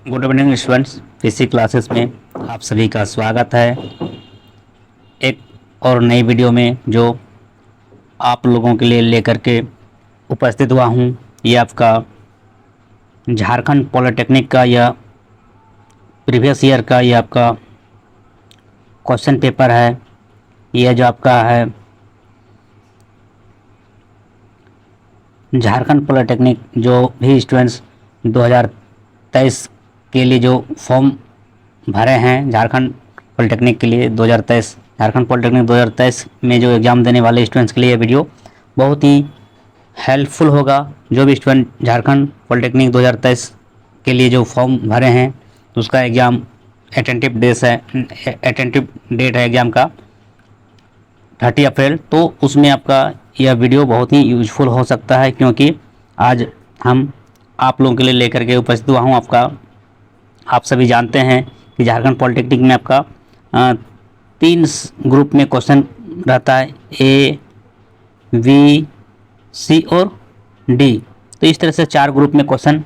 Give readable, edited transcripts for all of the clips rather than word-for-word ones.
Good evening students, physics classes में आप सभी का स्वागत है। एक और नई वीडियो में जो आप लोगों के लिए लेकर के उपस्थित हुआ हूँ, ये आपका झारखंड पॉलिटेक्निक का या प्रीवियस ईयर का ये आपका क्वेश्चन पेपर है। यह जो आपका है झारखंड पॉलिटेक्निक, जो भी स्टूडेंट्स 2023 के लिए जो फॉर्म भरे हैं झारखंड पॉलिटेक्निक के लिए 2023, झारखंड पॉलिटेक्निक 2023 में जो एग्ज़ाम देने वाले स्टूडेंट्स के लिए वीडियो बहुत ही हेल्पफुल होगा। जो भी स्टूडेंट झारखंड पॉलिटेक्निक 2023 के लिए जो फॉर्म भरे हैं तो उसका एग्ज़ाम अटेंटिव डेट है एग्ज़ाम का 30 अप्रैल। तो उसमें आपका यह वीडियो बहुत ही यूजफुल हो सकता है, क्योंकि आज हम आप लोगों के लिए लेकर के उपस्थित हुआ हूँ। आप सभी जानते हैं कि झारखंड पॉलिटेक्निक में आपका 3 ग्रुप में क्वेश्चन रहता है, ए, बी, सी और डी। तो इस तरह से 4 ग्रुप में क्वेश्चन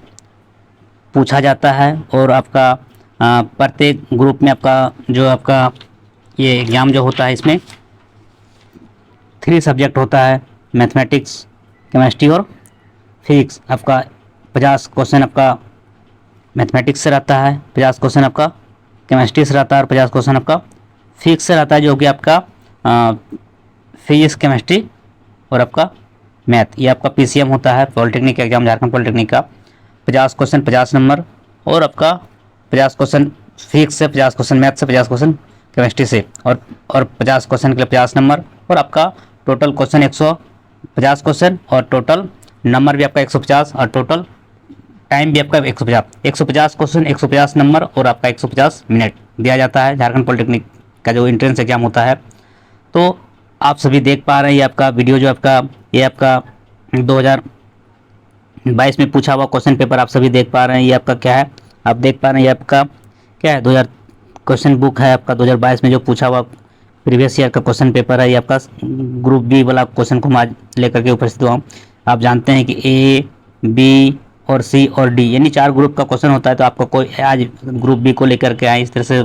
पूछा जाता है और आपका प्रत्येक ग्रुप में आपका ये एग्ज़ाम जो होता है इसमें 3 सब्जेक्ट होता है, मैथमेटिक्स, केमिस्ट्री और फिजिक्स। आपका 50 क्वेश्चन आपका मैथमेटिक्स से रहता है, 50 क्वेश्चन आपका केमिस्ट्री से रहता है और 50 क्वेश्चन आपका फिजिक्स से रहता है, जो कि आपका फिजिक्स, केमिस्ट्री और आपका मैथ, ये आपका पीसीएम होता है पॉलिटेक्निक एग्जाम झारखंड पॉलिटेक्निक का। 50 क्वेश्चन 50 नंबर और आपका 50 क्वेश्चन फिजिक्स से, 50 क्वेश्चन मैथ से, 50 क्वेश्चन केमिस्ट्री से और 50 क्वेश्चन के लिए 50 नंबर और आपका टोटल क्वेश्चन 150 क्वेश्चन और टोटल नंबर भी आपका 150 और टोटल टाइम भी आपका 150 क्वेश्चन, 150 नंबर और आपका 150 मिनट दिया जाता है झारखंड पॉलिटेक्निक का जो एंट्रेंस एग्जाम होता है। तो आप सभी देख पा रहे हैं ये आपका वीडियो जो ये आपका 2022 में पूछा हुआ क्वेश्चन पेपर आप सभी देख पा रहे हैं। ये आपका क्या है, आप देख पा रहे हैं ये आपका क्या है, 2000 क्वेश्चन बुक है आपका 2022 में जो पूछा हुआ प्रीवियस ईयर का क्वेश्चन पेपर है। ये आपका ग्रुप बी वाला क्वेश्चन को आज लेकर के उपस्थित हुआ हूँ। आप जानते हैं कि ए, बी और सी और डी यानी 4 ग्रुप का क्वेश्चन होता है। तो आपका कोई आज ग्रुप बी को लेकर के आए, इस तरह से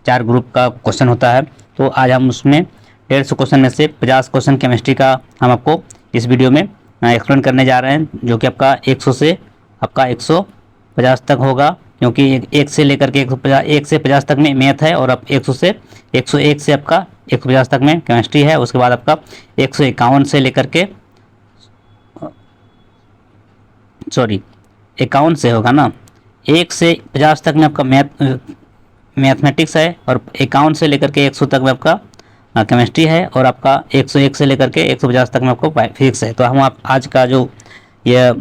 4 ग्रुप का क्वेश्चन होता है। तो आज हम उसमें 150 क्वेश्चन में से 50 क्वेश्चन केमिस्ट्री का हम आपको इस वीडियो में एक्सप्लेन करने जा रहे हैं, जो कि आपका 100 से आपका 150 तक होगा, क्योंकि 1 से लेकर के 1 से 50 तक में मैथ है और अब 101 से आपका 150 तक में केमिस्ट्री है। उसके बाद आपका 151 से लेकर के 51 से होगा ना, 1 से 50 तक में आपका मैथमेटिक्स है और 51 से लेकर के 100 तक में आपका केमिस्ट्री है और आपका 101 से लेकर के 150 तक में आपको फिजिक्स है। तो हम आज का जो ये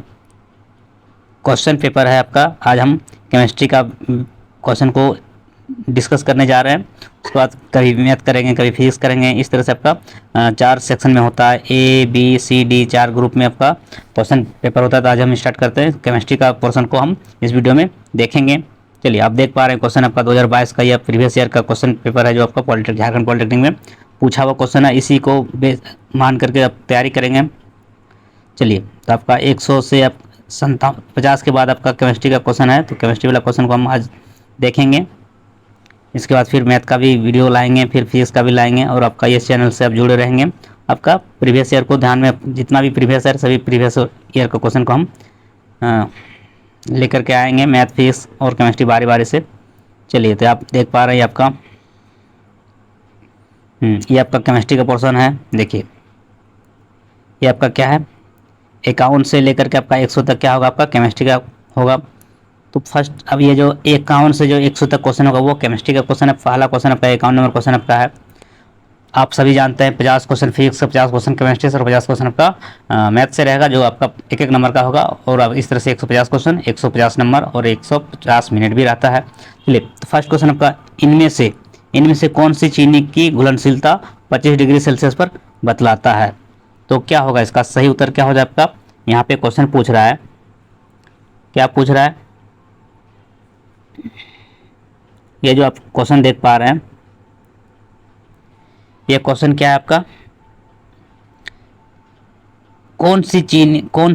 क्वेश्चन पेपर है आपका, आज हम केमिस्ट्री का क्वेश्चन को डिस्कस करने जा रहे हैं। उसके बाद कभी मैथ करेंगे, कभी फिजिक्स करेंगे। इस तरह से आपका 4 सेक्शन में होता है, ए, बी, सी, डी, 4 ग्रुप में आपका क्वेश्चन पेपर होता है। तो आज हम स्टार्ट करते हैं केमिस्ट्री का पोर्शन को हम इस वीडियो में देखेंगे। चलिए, आप देख पा रहे हैं क्वेश्चन आपका 2022 का या प्रीवियस ईयर का क्वेश्चन पेपर है, जो आपका झारखंड पॉलिटेक्निक में पूछा हुआ क्वेश्चन है। इसी को मान करके आप तैयारी करेंगे। चलिए, तो आपका 100 से आप 50 के बाद आपका केमिस्ट्री का क्वेश्चन है, तो केमिस्ट्री वाला क्वेश्चन को हम आज देखेंगे। इसके बाद फिर मैथ का भी वीडियो लाएंगे, फिर फिजिक्स का भी लाएंगे और आपका इस चैनल से आप जुड़े रहेंगे। आपका प्रीवियस ईयर को ध्यान में, जितना भी प्रीवियस ईयर सभी प्रीवियस ईयर का क्वेश्चन को हम लेकर के आएंगे, मैथ, फिजिक्स और केमिस्ट्री बारी बारी से। चलिए, तो आप देख पा रहे हैं आपका ये आपका केमिस्ट्री का पोर्शन है। देखिए, ये आपका क्या है, 51 से लेकर के आपका 100 तक क्या होगा, आपका केमिस्ट्री का होगा। तो फर्स्ट अब ये जो 51 से जो 100 तक क्वेश्चन होगा वो केमिस्ट्री का क्वेश्चन है। पहला क्वेश्चन आपका 51 नंबर क्वेश्चन आपका है। आप सभी जानते हैं 50 क्वेश्चन फिजिक्स से, 50 क्वेश्चन केमिस्ट्री से और 50 क्वेश्चन आपका मैथ से रहेगा, जो आपका 1-1 नंबर का होगा। और अब इस तरह से 150 क्वेश्चन, 150 नंबर और 150 मिनट भी रहता है। चलिए, तो फर्स्ट क्वेश्चन आपका, इनमें से कौन सी चीनी की घुलनशीलता 25 डिग्री सेल्सियस पर बतलाता है? तो क्या होगा इसका सही उत्तर, क्या हो जाए आपका? यहाँ पे क्वेश्चन पूछ रहा है, क्या पूछ रहा है, ये जो आप क्वेश्चन देख पा रहे हैं, ये क्वेश्चन क्या है आपका, कौन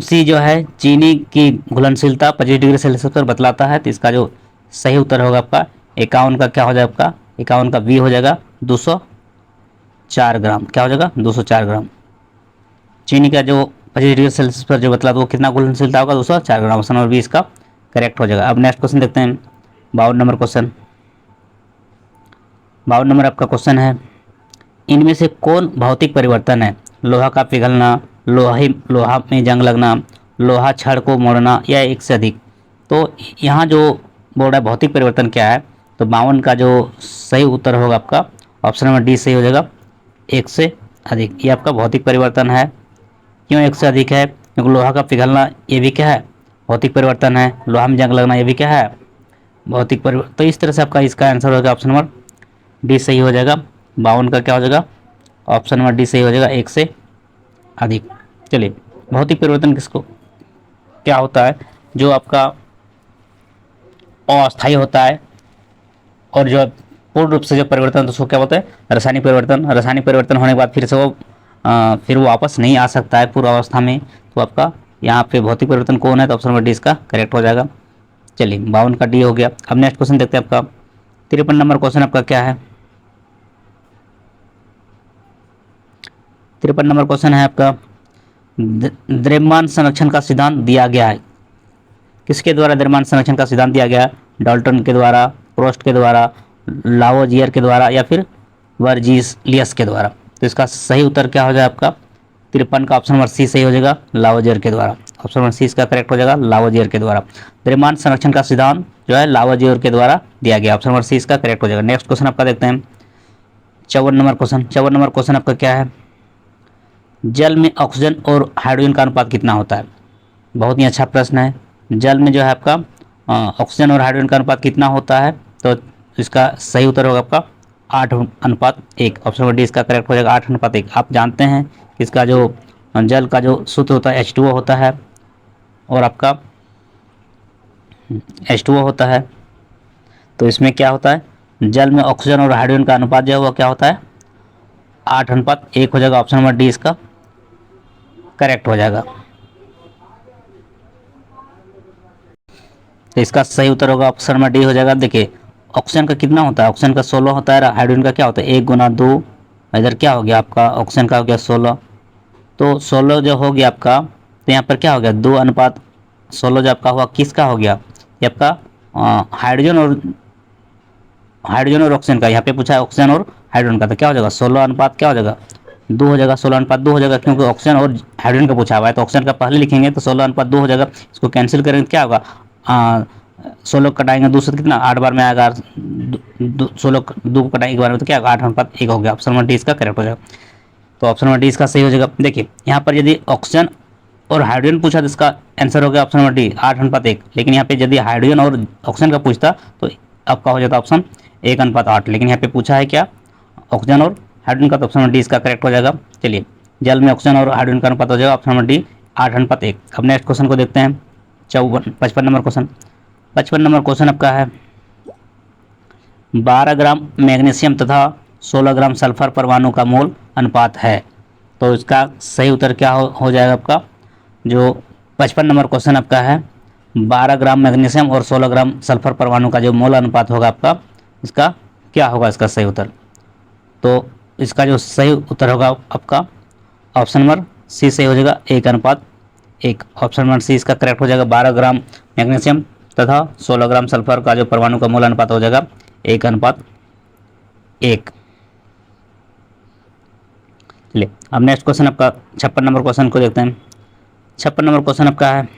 सी जो है चीनी की घुलनशीलता 25 डिग्री सेल्सियस पर बतलाता है? तो इसका जो सही उत्तर होगा आपका 51 का क्या हो जाएगा आपका 51 का बी हो जाएगा 204 ग्राम। क्या हो जाएगा 204 ग्राम। चीनी का जो 25 डिग्री सेल्सियस पर जो बतला, तो वो कितना घुलनशीलता होगा 204 ग्राम। ऑप्शन नंबर बी इसका करेक्ट हो जाएगा। अब नेक्स्ट क्वेश्चन देखते हैं 52 नंबर क्वेश्चन। 52 नंबर आपका क्वेश्चन है, इनमें से कौन भौतिक परिवर्तन है? लोहा का पिघलना, लोहा में जंग लगना, लोहा छड़ को मोड़ना या एक से अधिक। तो यहाँ जो बोर्ड है भौतिक परिवर्तन क्या है, तो 52 का जो सही उत्तर होगा आपका ऑप्शन नंबर डी सही हो जाएगा, एक से अधिक। ये आपका भौतिक परिवर्तन है। क्यों एक से अधिक है? क्योंकि लोहा का पिघलना ये भी क्या है भौतिक परिवर्तन है, लोहा में जंग लगना ये भी क्या है भौतिक परिवर्तन। तो इस तरह से आपका इसका आंसर होगा ऑप्शन नंबर डी सही हो जाएगा। 52 का क्या हो जाएगा ऑप्शन नंबर डी सही हो जाएगा, एक से अधिक। चलिए, भौतिक परिवर्तन किसको क्या होता है? जो आपका अस्थायी होता है और जो पूर्ण रूप से जो परिवर्तन तो उसको क्या बोलते हैं रासायनिक परिवर्तन। रासायनिक परिवर्तन होने के बाद फिर से वो फिर वापस नहीं आ सकता है पूर्व अवस्था में। तो आपका यहाँ पे भौतिक परिवर्तन कौन है? तो ऑप्शन नंबर डी इसका करेक्ट हो जाएगा। चलिए, 52 का डी हो गया। अब नेक्स्ट क्वेश्चन देखते हैं आपका 53 नंबर क्वेश्चन आपका क्या है? 53 नंबर क्वेश्चन है आपका, द्रव्यमान संरक्षण का सिद्धांत दिया गया है किसके द्वारा? द्रव्यमान संरक्षण का सिद्धांत दिया गया है डाल्टन के द्वारा, प्रोस्ट के द्वारा, लावोजियर के द्वारा या फिर वर्जीलियस के द्वारा। तो इसका सही उत्तर क्या हो जाएगा आपका 53 का ऑप्शन नंबर सी सही हो जाएगा, लावोजियर के द्वारा। ऑप्शन नंबर सी इसका करेक्ट हो जाएगा, लावोजियर के द्वारा। द्रव्यमान संरक्षण का सिद्धांत जो है लावोजियर के द्वारा दिया गया। ऑप्शन नंबर सी इसका करेक्ट हो जाएगा। नेक्स्ट क्वेश्चन आपका देखते हैं 54 नंबर क्वेश्चन। 54 नंबर क्वेश्चन आपका क्या है? जल में ऑक्सीजन और हाइड्रोजन का अनुपात कितना होता है? बहुत ही अच्छा प्रश्न है। जल में जो है आपका ऑक्सीजन और हाइड्रोजन का अनुपात कितना होता है? तो इसका सही उत्तर होगा आपका 8:1। ऑप्शन नंबर डी इसका करेक्ट हो जाएगा, 8:1। आप जानते हैं कि इसका जो जल का जो सूत्र होता है H2O होता है और आपका H2O होता है। तो इसमें क्या होता है जल में ऑक्सीजन और हाइड्रोजन का अनुपात जो है वो क्या होता है 8:1 हो जाएगा। ऑप्शन नंबर डी इसका करेक्ट हो जाएगा। तो इसका सही उत्तर होगा ऑप्शन नंबर डी हो जाएगा। देखिए, ऑक्सीजन का कितना होता है? ऑक्सीजन का 16 होता है। हाइड्रोजन का क्या होता है 1 × 2। इधर क्या हो गया आपका ऑक्सीजन का हो गया 16। तो 16 जो हो गया आपका, तो यहाँ पर क्या हो गया 2:16 जो आपका हुआ किसका हो गया? ये आपका हाइड्रोजन और ऑक्सीजन का। यहाँ पे पूछा है ऑक्सीजन और हाइड्रोजन का, तो क्या हो जाएगा 16 अनुपात क्या हो जाएगा 2 हो जाएगा। 16:2 हो जाएगा, क्योंकि ऑक्सीजन और हाइड्रोजन का पूछा हुआ है। तो ऑक्सीजन का पहले लिखेंगे तो 16:2 हो जाएगा। इसको कैंसिल करेंगे क्या होगा 16 कटाएंगे 2 से कितना 8 बार में आएगा। 16 2 को कटाएंगे 1 बार में तो क्या होगा 8:1 हो गया। ऑप्शन नंबर डी इसका करेक्ट हो जाएगा। तो ऑप्शन नंबर डी इसका सही हो जाएगा। देखिए, यहाँ पर यदि ऑक्सीजन और हाइड्रोजन पूछा तो इसका आंसर हो गया ऑप्शन नंबर डी 8:1। लेकिन यहाँ पे यदि हाइड्रोजन और ऑक्सीजन का पूछता तो आपका हो जाता ऑप्शन 1:8। लेकिन यहाँ पे पूछा है क्या ऑक्सीजन और हाइड्रोजन का, तो ऑप्शन नंबर डी इसका करेक्ट हो जाएगा। चलिए, जल में ऑक्सीजन और हाइड्रोजन का अनुपात हो जाएगा ऑप्शन नंबर डी 8:1। अब नेक्स्ट क्वेश्चन को देखते हैं 55 नंबर क्वेश्चन। 55 नंबर क्वेश्चन आपका है 12 ग्राम मैग्नीशियम तथा 16 ग्राम सल्फर परमाणु का मोल अनुपात है। तो इसका सही उत्तर क्या हो जाएगा आपका? जो 55 नंबर क्वेश्चन आपका है 12 ग्राम मैग्नीशियम और 16 ग्राम सल्फर परमाणु का जो मोल अनुपात होगा आपका, इसका क्या होगा इसका सही उत्तर? तो इसका जो सही उत्तर होगा आपका ऑप्शन नंबर सी सही हो जाएगा 1:1। ऑप्शन नंबर सी इसका करेक्ट हो जाएगा। 12 ग्राम मैग्नीशियम तथा 16 ग्राम सल्फर का जो परमाणु का मोल अनुपात हो जाएगा 1:1। चलिए, अब नेक्स्ट क्वेश्चन आपका 56 नंबर क्वेश्चन को देखते हैं। 56 नंबर क्वेश्चन आपका है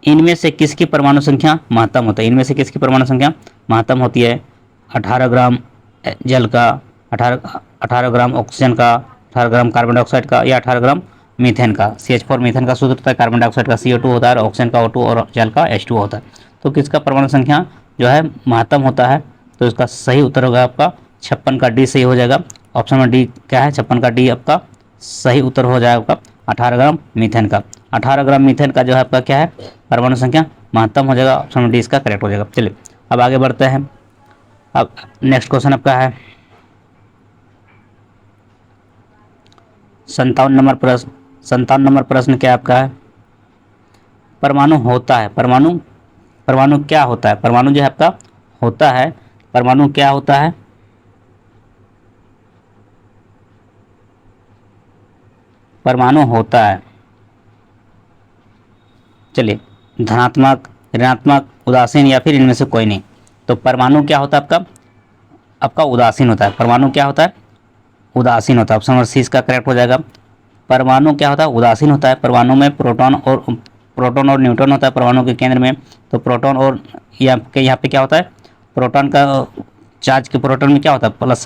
इनमें से किसकी परमाणु संख्या महत्तम होता है? इनमें से किसकी परमाणु संख्या महत्तम होती है? 18 ग्राम जल का, 18 ग्राम ऑक्सीजन का, 18 ग्राम कार्बन डाइऑक्साइड का या 18 ग्राम मीथेन का। CH4 मीथेन का सूत्र होता है, कार्बन डाइऑक्साइड का CO2 होता है और ऑक्सीजन का O2 और जल का H2O होता है। तो किसका परमाणु संख्या जो है महत्तम होता है? तो इसका सही उत्तर होगा आपका 56 का डी सही हो जाएगा। ऑप्शन नंबर डी क्या है 56 का डी आपका सही उत्तर हो जाएगा आपका 18 ग्राम मीथेन का। 18 ग्राम मीथेन का जो है आपका क्या है परमाणु संख्या महत्तम हो जाएगा। ऑप्शन नंबर डी इसका करेक्ट हो जाएगा। चलिए, अब आगे बढ़ते हैं। अब नेक्स्ट क्वेश्चन आपका है 57 नंबर प्रश्न 57 नंबर प्रश्न क्या आपका है? परमाणु होता है, परमाणु परमाणु क्या होता है? परमाणु जो है आपका होता है, परमाणु क्या होता है? परमाणु होता है, चलिए, धनात्मक, ऋणात्मक, उदासीन या फिर इनमें से कोई नहीं। तो परमाणु क्या होता है आपका? आपका उदासीन होता है। परमाणु क्या होता है? उदासीन होता है। ऑप्शन नंबर सी इसका करेक्ट हो जाएगा। परमाणु क्या होता है? उदासीन होता है। परमाणु में प्रोटॉन और न्यूट्रॉन होता है परमाणु के केंद्र में। तो प्रोटॉन और यहाँ पे क्या होता है? प्रोटॉन का चार्ज के प्रोटॉन में क्या होता है? प्लस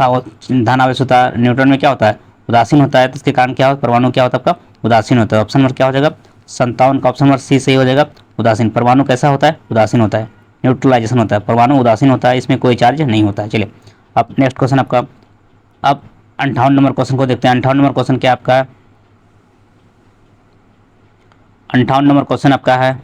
धन आवेश होता है। न्यूट्रॉन में क्या होता है? उदासीन होता है। तो इसके कारण क्या होता है? परमाणु क्या होता है आपका? उदासीन होता है। ऑप्शन नंबर क्या हो जाएगा? 57 का ऑप्शन नंबर सी सही हो जाएगा। उदासीन। परमाणु कैसा होता है? उदासीन होता है, न्यूट्रलाइजेशन होता है। परमाणु उदासीन होता है, इसमें कोई चार्ज नहीं होता है। चलिए, अब नेक्स्ट क्वेश्चन आपका, अब 58 नंबर क्वेश्चन को देखते हैं। 58 नंबर क्वेश्चन क्या आपका है? 58 नंबर क्वेश्चन आपका है,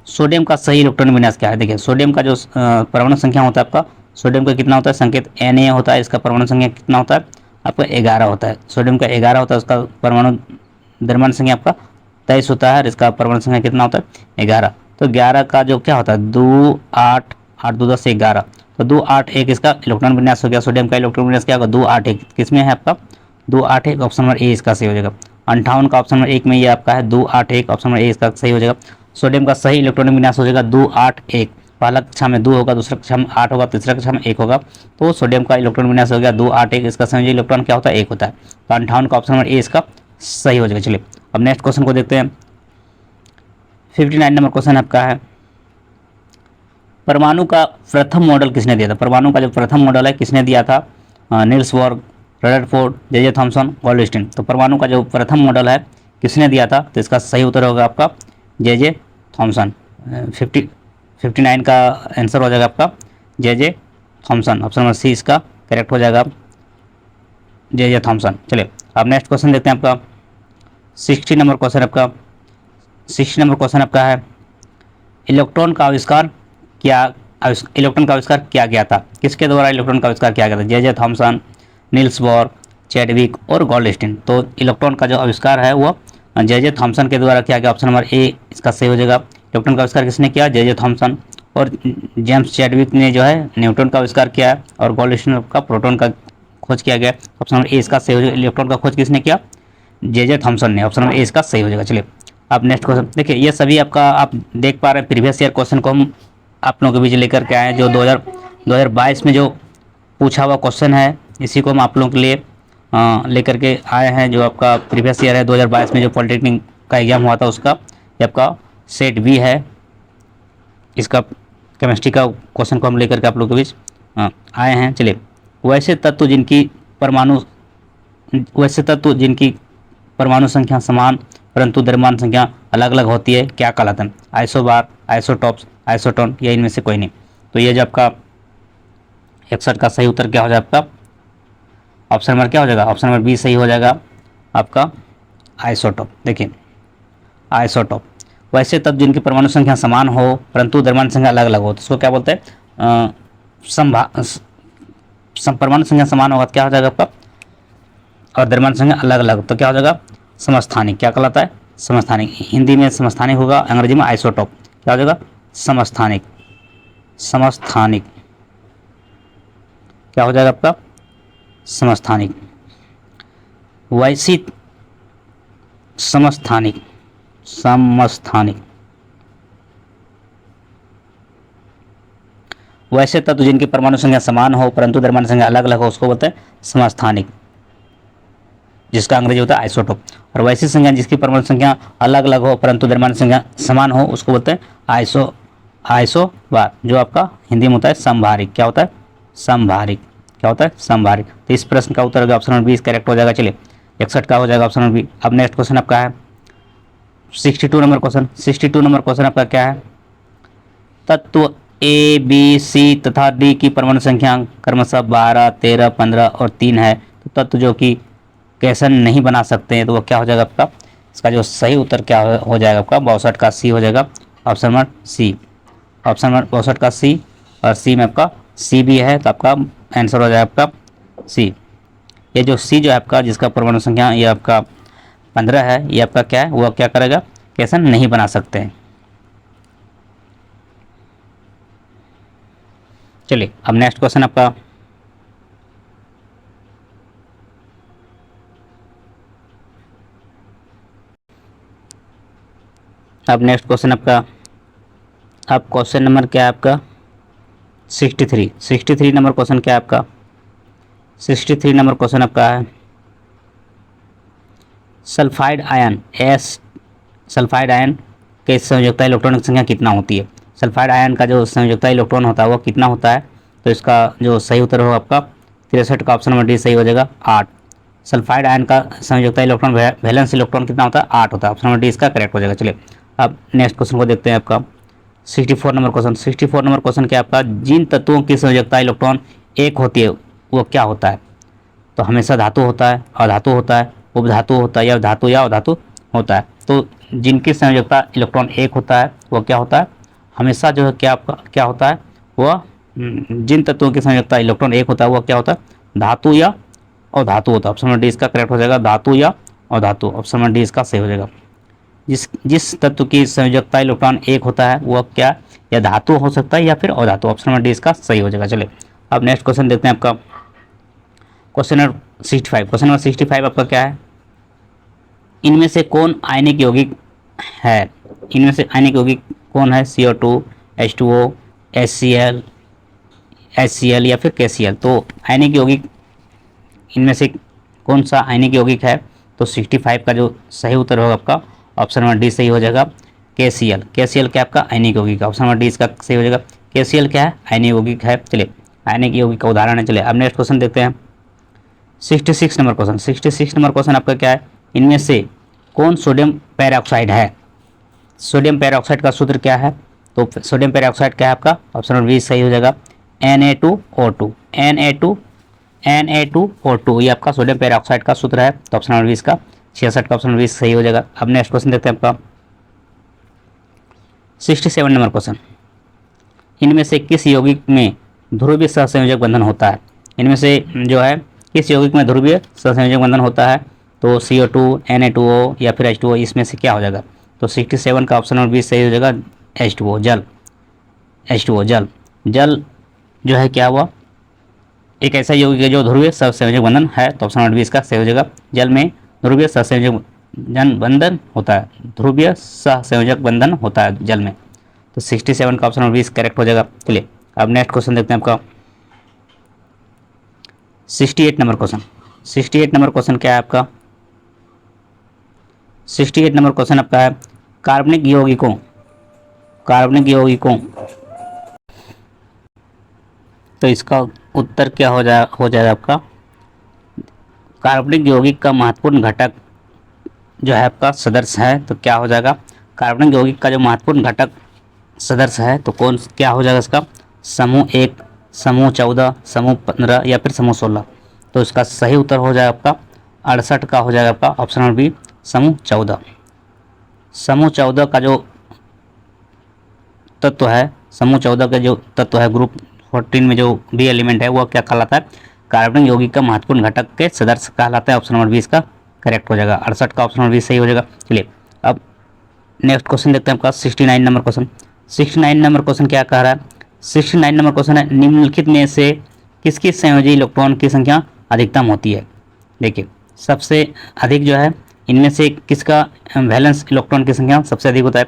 सोडियम का सही इलेक्ट्रॉन विन्यास क्या है? देखिए, सोडियम का जो परमाणु संख्या होता है आपका, सोडियम का कितना होता है? संकेत Na होता है। इसका परमाणु संख्या कितना होता है आपका? 11 होता है। सोडियम का 11 होता है, उसका परमाणु द्रव्यमान संख्या आपका 23 होता है और इसका परमाणु संख्या कितना होता है? 11। तो 11 का जो क्या होता है? 2 8 8 2 10 11, तो 2 8 1 इसका इलेक्ट्रॉन विन्यास हो गया। सोडियम का इलेक्ट्रॉन विन्यास क्या होगा? 2 8 1 किसमें है आपका? 2 8 1। ऑप्शन नंबर ए इसका सही हो जाएगा। 58 का ऑप्शन नंबर 1 में ये आपका है 2 8 1। ऑप्शन नंबर ए इसका सही हो जाएगा। सोडियम का सही इलेक्ट्रॉनिक विन्यास हो जाएगा 2 8 1। पहला कक्षा में 2 होगा, दूसरा कक्षा में 8 होगा, तीसरा कक्षा में 1 होगा। तो सोडियम का इलेक्ट्रॉनिक विन्यास हो गया 2 8 1। इसका संयोजी इलेक्ट्रॉन क्या होता है? 1 होता है। तो 58 का ऑप्शन नंबर ए इसका सही हो जाएगा। चलिए, अब नेक्स्ट क्वेश्चन को देखते हैं। 59 नंबर क्वेश्चन आपका है, परमाणु का प्रथम मॉडल किसने दिया था? परमाणु का जो प्रथम मॉडल है किसने दिया था? Niels Bohr, Rutherford, J Thomson, Goldstein. तो परमाणु का जो प्रथम मॉडल है किसने दिया था? तो इसका सही उत्तर होगा आपका जे थॉमसन। 59 का आंसर हो जाएगा आपका J Thomson. Option number C इसका करेक्ट हो जाएगा, जे थॉमसन। चलिए, अब नेक्स्ट क्वेश्चन देखते हैं आपका 60 नंबर क्वेश्चन आपका। 60 नंबर क्वेश्चन आपका है, इलेक्ट्रॉन का आविष्कार किया गया था? किसके द्वारा इलेक्ट्रॉन का आविष्कार किया गया था? J Thomson, Niels Bohr, Chadwick और गोल्डस्टीन। तो इलेक्ट्रॉन का जो आविष्कार है वो जे थॉमसन के द्वारा किया गया। ऑप्शन नंबर ए इसका सही हो जाएगा। इलेक्ट्रॉन का आविष्कार किसने किया? J Thomson. और जेम्स चैडविक ने जो है न्यूट्रॉन का आविष्कार किया है और गोल्डस्टीन का प्रोटॉन का खोज किया गया। ऑप्शन नंबर ए इसका सही हो जाएगा। इलेक्ट्रॉन का खोज किसने किया? जे थॉमसन ने। ऑप्शन नंबर ए इसका सही हो जाएगा। चलिए, अब नेक्स्ट क्वेश्चन देखिए, ये सभी आपका आप देख पा रहे हैं प्रीवियस ईयर क्वेश्चन को हम आप लोगों के बीच लेकर के आए हैं। जो 2022 में जो पूछा हुआ क्वेश्चन है, इसी को हम आप लोगों के लिए लेकर के आए हैं। जो आपका प्रीवियस ईयर है 2022 में जो पॉलिटेक्निक का एग्जाम हुआ था उसका, ये आपका सेट बी है। इसका केमिस्ट्री का क्वेश्चन को हम लेकर के आप लोगों के बीच आए हैं। चलिए, वैसे तत्व जिनकी परमाणु संख्या समान परंतु द्रव्यमान संख्या अलग अलग होती है क्या कहलाते हैं? आइसोबार, आइसोटॉप्स, आइसोटोन या इनमें से कोई नहीं। तो ये जो आपका 61 का सही उत्तर क्या हो जाएगा आपका? ऑप्शन नंबर क्या हो जाएगा? ऑप्शन नंबर बी सही हो जाएगा आपका, आइसोटोप। देखिए, आइसोटोप वैसे तब जिनकी परमाणु संख्या समान हो परंतु द्रव्यमान संख्या अलग अलग हो, तो उसको क्या बोलते हैं? परमाणु संख्या समान होगा तो क्या हो जाएगा आपका? और द्रव्यमान संख्या अलग अलग तो क्या हो जाएगा? समस्थानिक। क्या कहलाता है? समस्थानिक। हिंदी में समस्थानिक होगा, अंग्रेजी में आइसोटोप। क्या हो जाएगा? समस्थानिक। समस्थानिक क्या हो जाएगा आपका? समस्थानिक। वैसी समस्थानिक, समस्थानिक वैसे तत्व जिनकी परमाणु संख्या समान हो परंतु द्रव्यमान संख्या अलग अलग हो उसको बोलते हैं समस्थानिक, जिसका अंग्रेजी होता है आइसोटोप। और वैसी संख्या जिसकी परमाणु संख्या अलग अलग हो परंतु द्रव्यमान संख्या समान हो उसको बोलते हैं आइसोबार, जो आपका हिंदी में होता है समभारिक। क्या होता है? समभारिक। क्या होता है? समभारिक। तो इस प्रश्न का उत्तर होगा ऑप्शन नंबर बी करेक्ट हो जाएगा। चलिए, 61 का हो जाएगा ऑप्शन नंबर बी। अब नेक्स्ट क्वेश्चन आपका है 62 नंबर क्वेश्चन। 62 नंबर क्वेश्चन आपका क्या है? तत्व ए, बी, सी तथा डी की परमाणु संख्या क्रमशः 12, 13, 15 और 3 है। तो तत्व जो कि कैसन नहीं बना सकते हैं तो वो क्या हो जाएगा आपका? इसका जो सही उत्तर क्या हो जाएगा आपका? 62 का सी हो जाएगा, option number C. Option number 62 का सी, और सी में आपका सी भी है तो आपका आंसर हो जाएगा आपका सी। ये जो सी जो है आपका जिसका परमाणु संख्या ये आपका 15 है, ये आपका क्या है, वो क्या करेगा, कैशन नहीं बना सकते हैं। चलिए अब नेक्स्ट क्वेश्चन आपका, अब नेक्स्ट क्वेश्चन आपका, अब क्वेश्चन नंबर क्या है आपका 63 नंबर क्वेश्चन क्या है आपका 63 नंबर क्वेश्चन आपका है सल्फाइड आयन सल्फाइड आयन के संयोजकता इलेक्ट्रॉनिक संख्या कितना होती है। सल्फाइड आयन का जो संयोजकता इलेक्ट्रॉन होता है वो कितना होता है, तो इसका जो सही उत्तर होगा आपका 63 का ऑप्शन नंबर डी सही हो जाएगा 8। सल्फाइड आयन का संयोजकता इलेक्ट्रॉन वैलेंस इलेक्ट्रॉन कितना होता है 8 होता है, ऑप्शन नंबर डी इसका करेक्ट हो जाएगा। चलिए अब नेक्स्ट क्वेश्चन को देखते हैं आपका 64 नंबर क्वेश्चन। 64 नंबर क्वेश्चन क्या आपका, जिन तत्वों की संयोजकता इलेक्ट्रॉन एक होती है वो क्या होता है, तो हमेशा धातु होता है, अधातु होता है, उपधातु होता है, या धातु या अधातु होता है। तो जिनकी संयोजकता इलेक्ट्रॉन एक होता है वो क्या होता है, हमेशा जो है क्या आपका क्या होता है वह जिन तत्वों की संयोजकता इलेक्ट्रॉन एक होता है वो क्या होता है, धातु या अधातु होता है। ऑप्शन नंबर डी इसका करेक्ट हो जाएगा, धातु या अधातु, ऑप्शन नंबर डी इसका सही हो जाएगा। जिस तत्व की संयोजकता इलेक्ट्रॉन एक होता है वह क्या, या धातु हो सकता है या फिर अधातु, ऑप्शन नंबर डी इसका सही हो जाएगा। चलिए अब नेक्स्ट क्वेश्चन देखते हैं आपका क्वेश्चन नंबर 65। क्वेश्चन नंबर 65 आपका क्या है, इनमें से कौन आयनिक यौगिक है, इनमें से आयनिक यौगिक कौन है, CO2, H2O, HCl, HCl या फिर KCl। तो आयनिक यौगिक इनमें से कौन सा आयनिक यौगिक है, तो 65 का जो सही उत्तर होगा आपका ऑप्शन नंबर डी सही हो जाएगा KCl। KCl क्या आपका आयनिक यौगिक, ऑप्शन नंबर डी इसका सही हो जाएगा। KCl क्या है, आयनिक यौगिक है। चलिए आयनिक यौगिक का उदाहरण है। चलिए अब नेक्स्ट क्वेश्चन देखते हैं 66 नंबर क्वेश्चन। 66 नंबर क्वेश्चन आपका क्या है, इनमें से कौन सोडियम पेरोक्साइड है। सोडियम पेरोक्साइड का सूत्र क्या है, तो सोडियम पेरोक्साइड क्या है आपका, ऑप्शन नंबर बी सही हो जाएगा Na2O2। Na2O2 ये आपका सोडियम पेरोक्साइड का सूत्र है, तो ऑप्शन नंबर 20 का 66 का ऑप्शन नंबर 20 सही हो जाएगा। अब नेक्स्ट क्वेश्चन देखते हैं आपका 67 नंबर क्वेश्चन, इनमें से किस यौगिक में ध्रुवीय सहसंयोजक बंधन होता है। इनमें से जो है किस यौगिक में ध्रुवीय सहसंयोजक बंधन होता है, तो CO2, Na2O या फिर H2O, इसमें से क्या हो जाएगा, तो 67 का ऑप्शन नंबर 20 सही हो जाएगा H2O जल। H2O जल, जल जो है क्या हुआ, एक ऐसा यौगिक है जो ध्रुवीय सहसंयोजक बंधन है, तो ऑप्शन नंबर 20 का सही हो जाएगा। जल में ध्रुवीय सहसंयोजक बंधन होता है, ध्रुवीय सहसंयोजक बंधन होता है जल में, तो 67 का ऑप्शन नंबर 20 करेक्ट हो जाएगा। चलिए अब नेक्स्ट क्वेश्चन देखते हैं आपका 68 नंबर क्वेश्चन। 68 नंबर क्वेश्चन क्या है आपका, 68 नंबर क्वेश्चन आपका है कार्बनिक यौगिकों, तो इसका उत्तर क्या हो जाएगा आपका, कार्बनिक यौगिक का महत्वपूर्ण घटक जो है आपका सदस्य है, तो क्या हो जाएगा, कार्बनिक यौगिक का जो महत्वपूर्ण घटक सदस्य है तो कौन क्या हो जाएगा इसका, समूह 1, समूह 14, समूह 15 या फिर समूह 16। तो इसका सही उत्तर हो जाएगा आपका 68 का हो जाएगा आपका ऑप्शन नंबर बी समूह 14। समूह 14 का जो तत्व है, समूह 14 का जो तत्व है ग्रुप 14 में जो बी एलिमेंट है वो क्या कहलाता है, कार्बनिक यौगिक का महत्वपूर्ण घटक के सदस्य कहलाता है, ऑप्शन नंबर 20 का करेक्ट हो जाएगा। 68 का ऑप्शन नंबर 20 सही हो जाएगा। चलिए अब नेक्स्ट क्वेश्चन देखते हैं आपका 69 नंबर क्वेश्चन। 69 नंबर क्वेश्चन क्या कह रहा है, 69 नंबर क्वेश्चन है निम्नलिखित में से किसकी संयोजी इलेक्ट्रॉन की संख्या अधिकतम होती है। देखिए सबसे अधिक जो है इनमें से किसका वैलेंस इलेक्ट्रॉन की संख्या सबसे अधिक होता है,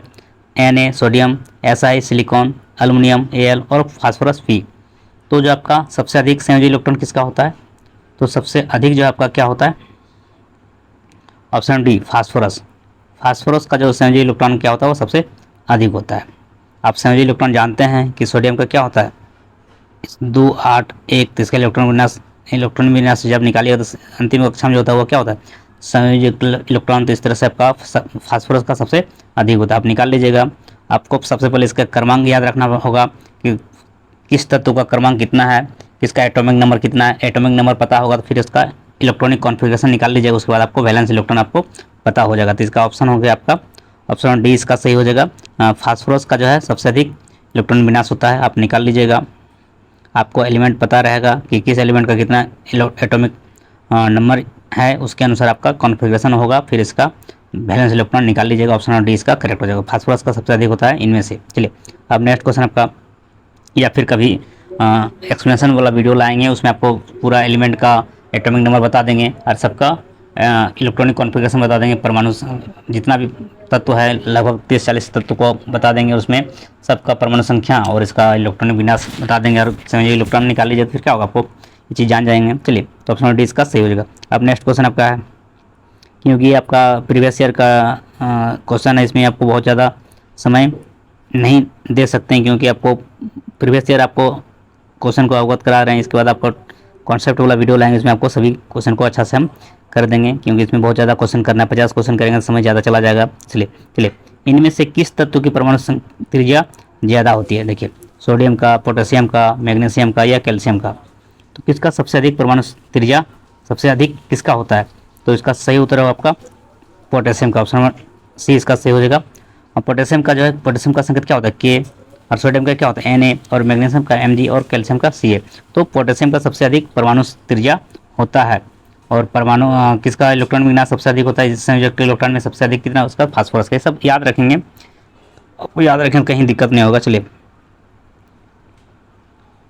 Na sodium, Si silicon, aluminium Al और फास्फोरस Fe। तो जो आपका सबसे अधिक संयोजी इलेक्ट्रॉन किसका होता है, तो सबसे अधिक जो आपका क्या होता है, ऑप्शन डी फास्फोरस। फास्फोरस का जो संयोजी इलेक्ट्रॉन क्या होता है वो सबसे अधिक होता है। आप संयोजी इलेक्ट्रॉन जानते हैं कि सोडियम का क्या होता है 2 8 1, तो इसका इलेक्ट्रॉन विन्यास जब निकालिएगा तो अंतिम कक्षा में जो होता है वो क्या होता है संयोजक इलेक्ट्रॉन। तो इस तरह से आपका फास्फोरस का सबसे अधिक होता है, आप निकाल लीजिएगा। आपको सबसे पहले इसका क्रमांक याद रखना होगा कि किस तत्व का क्रमांक कितना है, किसका एटॉमिक नंबर कितना है। एटॉमिक नंबर पता होगा तो फिर इसका इलेक्ट्रॉनिक कॉन्फ़िगरेशन निकाल लीजिएगा, उसके बाद आपको वैलेंस इलेक्ट्रॉन आपको पता हो जाएगा। तो इसका ऑप्शन हो गया आपका ऑप्शन डी इसका सही हो जाएगा। फास्फोरस का जो है सबसे अधिक इलेक्ट्रॉन विनाश होता है, आप निकाल लीजिएगा। आपको एलिमेंट पता रहेगा कि किस एलिमेंट का कितना एटॉमिक नंबर है उसके अनुसार आपका कॉन्फ़िगरेशन होगा, फिर इसका वैलेंस इलेक्ट्रॉन निकाल लीजिएगा। ऑप्शन नंबर डी इसका करेक्ट हो जाएगा। फास्फोरस का सबसे अधिक होता है इनमें से। चलिए अब नेक्स्ट क्वेश्चन आपका, या फिर कभी एक्सप्लेनेशन वाला वीडियो लाएंगे, उसमें आपको पूरा एलिमेंट का एटॉमिक नंबर बता देंगे और सबका इलेक्ट्रॉनिक कॉन्फ़िगरेशन बता देंगे। परमाणु जितना भी तत्व है लगभग 30-40 तत्व को बता देंगे, उसमें सबका परमाणु संख्या और इसका इलेक्ट्रॉनिक विन्यास बता देंगे, और समझिए इलेक्ट्रॉन निकाल लीजिए तो फिर क्या होगा, आपको ये चीज़ जान जाएंगे। चलिए तो ऑप्शन डी इसका सही हो जाएगा। अब नेक्स्ट क्वेश्चन आपका है, क्योंकि आपका प्रीवियस ईयर का क्वेश्चन है, इसमें आपको बहुत ज़्यादा समय नहीं दे सकते हैं, क्योंकि आपको प्रीवियस ईयर आपको क्वेश्चन को अवगत करा रहे हैं। इसके बाद आपको कॉन्सेप्ट वाला वीडियो लाएंगे, इसमें आपको सभी क्वेश्चन को अच्छा से हम कर देंगे, क्योंकि इसमें बहुत ज़्यादा क्वेश्चन करना है। 50 क्वेश्चन करेंगे तो समय ज़्यादा चला जाएगा। चलिए इनमें से किस तत्व की परमाणु त्रिज्या ज़्यादा होती है? देखिए सोडियम का, पोटेशियम का, मैग्नीशियम का या कैल्शियम का, तो किसका सबसे अधिक परमाणु त्रिज्या सबसे अधिक किसका होता है? तो इसका सही उत्तर होगा आपका पोटेशियम का। ऑप्शन नंबर सी इसका सही हो जाएगा। और पोटेशियम का जो है, पोटेशियम का संकेत क्या होता है? के, और सोडियम का क्या होता है? Na, और मैग्नीशियम का Mg, और कैल्शियम का Ca। तो पोटेशियम का सबसे अधिक परमाणु त्रिज्या होता है। और परमाणु किसका इलेक्ट्रॉन विन्यास सबसे अधिक होता है? जिस संयोजक इलेक्ट्रॉन में सबसे अधिक कितना, उसका फास्फोरस का। सब याद रखेंगे, आपको याद रखें, कहीं दिक्कत नहीं होगा। चलिए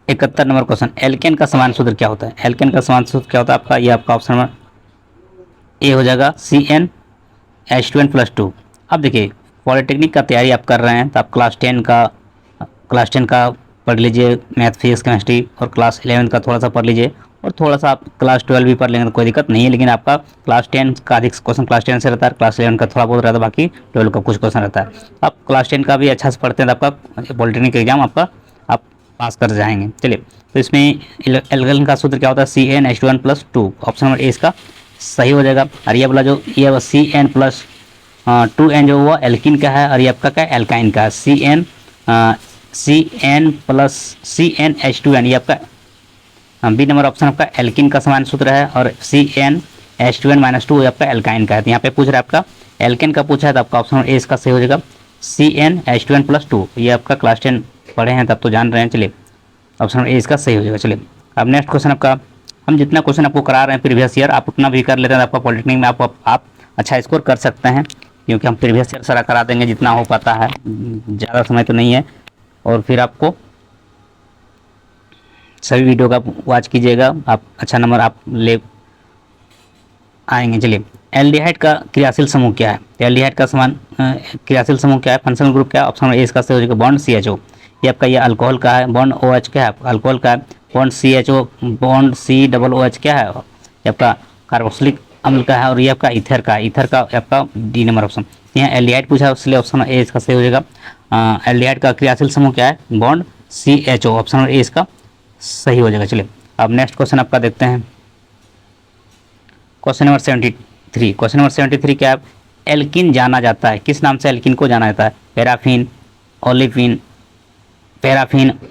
71 नंबर क्वेश्चन, एल्केन का समान सूत्र क्या होता है? एल्केन का समान सूत्र क्या होता है आपका? ये आपका ऑप्शन नंबर ए हो जाएगा, CnH2n+2। अब देखिए पॉलिटेक्निक का तैयारी आप कर रहे हैं तो आप क्लास 10 का पढ़ लीजिए, मैथ, फिजिक्स, केमिस्ट्री, और क्लास 11 का थोड़ा सा पढ़ लीजिए, और थोड़ा सा आप क्लास 12 भी पढ़ लेंगे तो कोई दिक्कत नहीं है। लेकिन आपका क्लास 10 का अधिक क्वेश्चन क्लास 10 से रहता है, क्लास 11 का थोड़ा बहुत रहता है, बाकी 12 का कुछ क्वेश्चन रहता है। आप क्लास 10 का भी अच्छा से पढ़ते हैं तो आपका पॉलिटेक्निक एग्जाम आपका आप पास कर जाएंगे। चलिए तो इसमें एल्केन का सूत्र क्या होता है? CnH2n+2। ऑप्शन नंबर ए इसका सही हो जाएगा। और ये वाला जो ये CN+2n जो वो एल्किन का है, और ये आपका क्या एल्काइन का है, CnH2n, ये आपका बी नंबर ऑप्शन आपका एल्किन का समान सूत्र है, और CnH2n-2 आपका एल्काइन का है। तो यहाँ पे पूछ रहा है आपका एल्केन का पूछा है, तो आपका ऑप्शन ए इसका सही हो जाएगा, CnH2n+2। ये आपका क्लास 10 पढ़े हैं तब तो जान रहे हैं। चलिए ऑप्शन ए इसका सही हो जाएगा। चलिए अब नेक्स्ट क्वेश्चन आपका, हम जितना क्वेश्चन आपको करा रहे हैं प्रीवियस ईयर, आप उतना भी कर लेते हैं, आपका पॉलिटेक्निक में आप अच्छा स्कोर कर सकते हैं, क्योंकि हम प्रीवियस ईयर सारा करा देंगे जितना हो पाता है, ज़्यादा समय तो नहीं है। और फिर आपको सभी वीडियो का वॉच कीजिएगा, आप अच्छा नंबर आप ले आएंगे। चलिए एल्डिहाइड का क्रियाशील समूह क्या है? एल्डिहाइड का समान क्रियाशील समूह क्या है? फंक्शनल ग्रुप क्या है? ऑप्शन ए इसका सही हो जाएगा, बॉन्ड CHO। ये आपका ये अल्कोहल का है, बॉन्ड OH क्या है? अल्कोहल का है, बॉन्ड CHO, बॉन्ड COOH क्या है? ये आपका कार्बोक्सिलिक अम्ल का है, और ये आपका ईथर का आपका डी नंबर ऑप्शन। यहाँ एल्डिहाइड पूछा है, इसलिए ऑप्शन ए इसका सही हो जाएगा। एल्डिहाइड का क्रियाशील समूह क्या है? Bond CHO। Option number A इसका सही हो जाएगा। चलिए अब नेक्स्ट क्वेश्चन आपका देखते हैं, क्वेश्चन नंबर 73। क्वेश्चन नंबर 73 क्या है? एल्किन जाना जाता है, किस नाम से एल्किन को जाना जाता है? पैराफिन,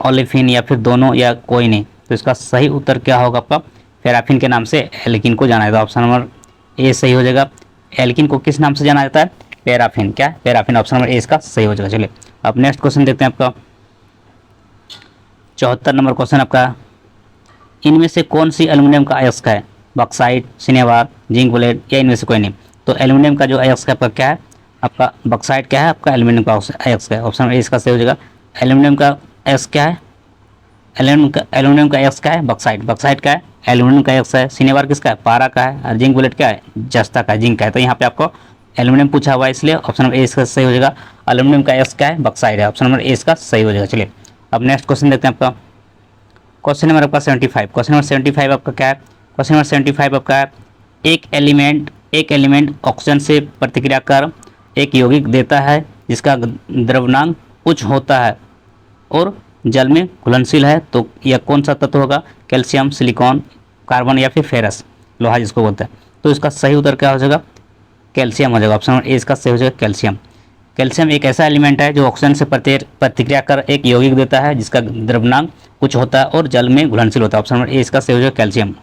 ओलेफिन या फिर दोनों या कोई नहीं? तो इसका सही उत्तर क्या होगा आपका? पैराफिन के नाम से एल्किन को जाना जाता है। ऑप्शन नंबर ए सही हो जाएगा। एल्किन को किस नाम से जाना जाता है? पैराफिन। क्या है? पैराफिन। ऑप्शन नंबर ए इसका सही हो जाएगा। चलिए अब नेक्स्ट क्वेश्चन देखते हैं आपका 74 नंबर क्वेश्चन आपका, इनमें से कौन सी एल्युमिनियम का अयस्क है? बॉक्साइट, सिनेवार, जिंक ब्लेड, या इनमें से कोई नहीं? तो एल्युमिनियम का जो अयस्क है आपका क्या है? आपका बॉक्साइट क्या है? आपका एल्युमिनियम का अयस्क है। ऑप्शन ए इसका सही हो जाएगा। एल्युमिनियम का अयस्क क्या है? एल्युमिनियम का अयस्क क्या है? बॉक्साइट। बॉक्साइट का है एल्युमिनियम का अयस्क है। सिनेवार किसका है? पारा का है। और जिंक बुलेट क्या है? जस्ता का, जिंक का है। तो यहाँ पे आपको एल्युमिनियम पूछा हुआ है, इसलिए ऑप्शन नंबर ए इसका सही हो जाएगा। एल्युमिनियम का अयस्क क्या है? बॉक्साइट है। ऑप्शन नंबर ए इसका सही हो जाएगा। चलिए अब नेक्स्ट क्वेश्चन देखते हैं आपका, क्वेश्चन नंबर आपका 75। क्वेश्चन नंबर 75 आपका क्या है? क्वेश्चन नंबर 75 आपका है, एक एलिमेंट ऑक्सीजन से प्रतिक्रिया कर एक यौगिक देता है जिसका द्रव्यमान उच्च होता है और जल में घुलनशील है, तो यह कौन सा तत्व होगा? कैल्शियम, सिलिकॉन, कार्बन या फिर फेरस, लोहा जिसको बोलते हैं। तो इसका सही उत्तर क्या हो जाएगा? कैल्शियम हो जाएगा। ऑप्शन नंबर ए इसका सही हो जाएगा, कैल्शियम। कैल्शियम एक ऐसा एलिमेंट है जो ऑक्सीजन से प्रतिक्रिया कर एक यौगिक देता है जिसका द्रव्यमान कुछ होता है और जल में घुलनशील होता है। ऑप्शन नंबर ए इसका सही हो जाएगा, कैल्शियम।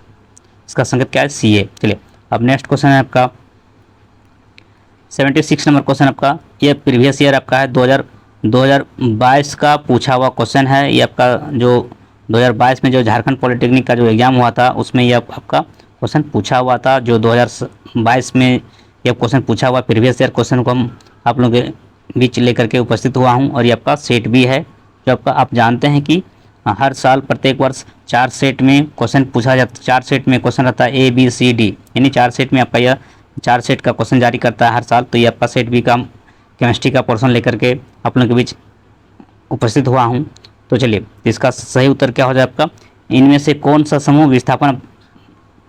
इसका संकेत क्या है? Ca। चलिए अब नेक्स्ट क्वेश्चन है आपका 76 नंबर क्वेश्चन आपका, ये प्रीवियस ईयर आपका है 2022 का पूछा हुआ क्वेश्चन है। ये आपका जो 2022 में जो झारखंड पॉलिटेक्निक का जो एग्ज़ाम हुआ था उसमें ये आपका क्वेश्चन पूछा हुआ था, जो 2022 में यह क्वेश्चन पूछा हुआ प्रीवियस ईयर क्वेश्चन को हम आप लोगों के बीच लेकर के उपस्थित हुआ हूँ। और ये आपका सेट भी है, जो आपका आप जानते हैं कि हर साल प्रत्येक वर्ष 4 सेट में क्वेश्चन पूछा जाता, 4 सेट में क्वेश्चन रहता है ABCD, यानी 4 सेट में आपका यह 4 सेट का क्वेश्चन जारी करता है हर साल। तो ये आपका सेट बी का केमिस्ट्री का पोर्शन लेकर के आप लोगों के बीच उपस्थित हुआ हूँ। तो चलिए, इसका सही उत्तर क्या हो जाए आपका, इनमें से कौन सा समूह विस्थापन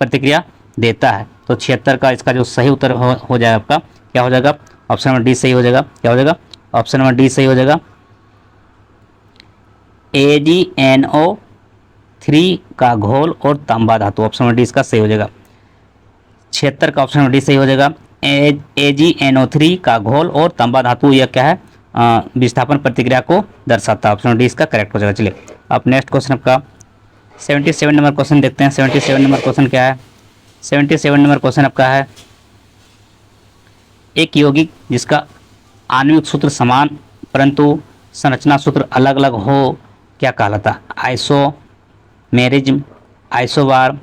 प्रतिक्रिया देता है। तो 76 का इसका जो सही उत्तर हो जाएगा आपका, क्या हो जाएगा, ऑप्शन नंबर डी सही हो जाएगा। क्या हो जाएगा, ऑप्शन नंबर डी सही हो जाएगा। AgNO3 का घोल और तांबा धातु, ऑप्शन नंबर डी इसका सही हो जाएगा। 76 का ऑप्शन नंबर डी सही हो जाएगा। AgNO3 का घोल और तांबा धातु, यह क्या है, विस्थापन प्रतिक्रिया को दर्शाता है। ऑप्शन नंबर डी इसका करेक्ट हो जाएगा। चलिए, अब नेक्स्ट क्वेश्चन आपका 77 नंबर क्वेश्चन देखते हैं। 77 नंबर क्वेश्चन क्या है, 77 नंबर क्वेश्चन आपका है, एक यौगिक जिसका आणविक सूत्र समान परंतु संरचना सूत्र अलग अलग हो क्या कहलाता है। आइसोमेरिज्म, आइसोबार,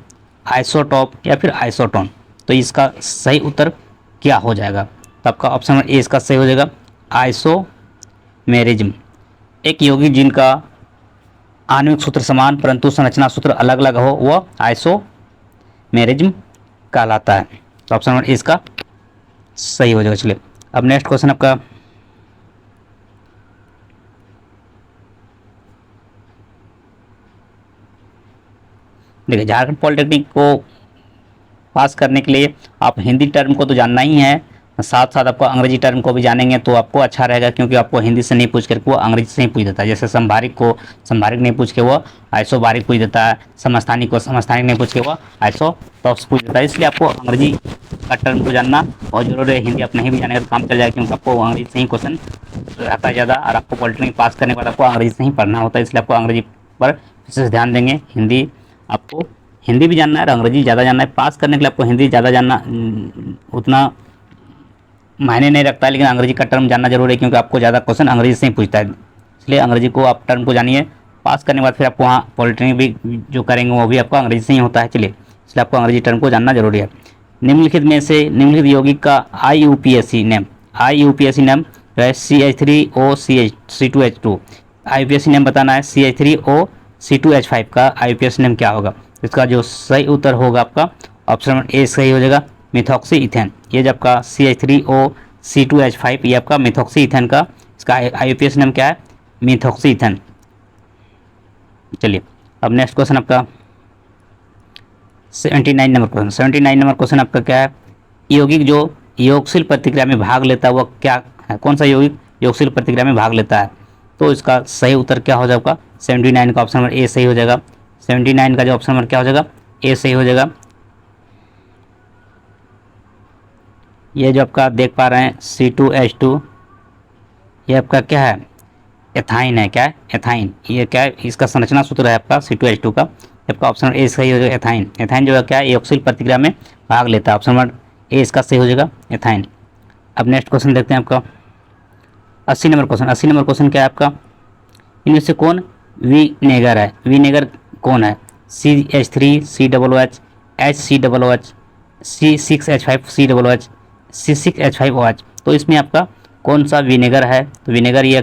आइसोटॉप या फिर आइसोटोन। तो इसका सही उत्तर क्या हो जाएगा, तो आपका ऑप्शन नंबर ए इसका सही हो जाएगा, आइसोमेरिज्म। एक यौगिक जिनका आणविक सूत्र समान परंतु संरचना सूत्र अलग अलग हो वह आइसोमेरिज्म कहलाता है। तो ऑप्शन नंबर ए इसका सही हो जाएगा। चलिए, अब नेक्स्ट क्वेश्चन आपका देखिए, झारखंड पॉलिटेक्निक को पास करने के लिए आप हिंदी टर्म को तो जानना ही है, साथ साथ आपको अंग्रेजी टर्म को भी जानेंगे तो आपको अच्छा रहेगा, क्योंकि आपको हिंदी से नहीं पूछ करके वो अंग्रेजी से ही पूछ देता है। जैसे समभारिक को समभारिक नहीं पूछ के वो आइसोबारिक पूछ देता है, समस्थानिक को समस्थानिक नहीं पूछ के वो आइसोटॉप्स पूछ देता है। इसलिए आपको अंग्रेजी का टर्म को जानना बहुत जरूरी है। हिंदी आप नहीं भी जानेगा तो काम चल जाएगा, क्योंकि आपको अंग्रेजी से ही क्वेश्चन रहता है ज़्यादा, और आपको पॉलिटेक्निक पास करने के बाद आपको अंग्रेजी से ही पढ़ना होता है। इसलिए आपको अंग्रेजी पर विशेष ध्यान देंगे। हिंदी आपको हिंदी भी जानना है और अंग्रेजी ज़्यादा जानना है। पास करने के लिए आपको हिंदी ज़्यादा जानना उतना मायने नहीं रखता है, लेकिन अंग्रेजी का टर्म जानना जरूरी है, क्योंकि आपको ज़्यादा क्वेश्चन अंग्रेजी से ही पूछता है। इसलिए अंग्रेजी को आप टर्म को जानिए। पास करने के बाद फिर आपको वहाँ पॉलिटेक्निक भी जो करेंगे वो भी आपको अंग्रेजी से ही होता है। चलिए, इसलिए आपको अंग्रेजी टर्म को जानना जरूरी है। निम्नलिखित में से निम्नलिखित यौगिक का IUPAC नेम, IUPAC नेम जो है CH3OC2H2। IUPAC नेम बताना है। CH3OC2H5 का IUPAC नेम क्या होगा। इसका जो सही उत्तर होगा आपका ऑप्शन नंबर ए सही हो जाएगा, मिथॉक्सी इथेन। ये जो आपका CH3OC2H5 ये आपका मिथॉक्सी इथेन का इसका IUPAC नेम क्या है, मिथॉक्सी इथेन। चलिए, अब नेक्स्ट क्वेश्चन आपका 79 नंबर क्वेश्चन। 79 नंबर क्वेश्चन आपका क्या है, यौगिक जो योगशील प्रतिक्रिया में भाग लेता है वह क्या है। कौन सा यौगिक योगशील प्रतिक्रिया में भाग लेता है। तो इसका सही उत्तर क्या हो जाएगा, 79 का ऑप्शन नंबर ए सही हो जाएगा। 79 का जो ऑप्शन नंबर क्या हो जाएगा, ए सही हो जाएगा। ये जो आपका देख पा रहे हैं C2H2, ये आपका क्या है, एथाइन है। क्या है, एथाइन। ये क्या है, इसका संरचना सूत्र है आपका C2H2 का। आपका ऑप्शन ए सही हो जाएगा, एथाइन। एथाइन जो है क्या है, योगशील प्रतिक्रिया में भाग लेता है। ऑप्शन नंबर ए इसका सही हो जाएगा, एथाइन। अब नेक्स्ट क्वेश्चन देखते हैं आपका 80 नंबर क्वेश्चन। 80 नंबर क्वेश्चन क्या है आपका, इनमें से कौन विनेगर है। विनेगर कौन है, CH3COOH, HCOOH, C6H5COOH, C6H5OH। तो इसमें आपका कौन सा विनेगर है। तो विनेगर ये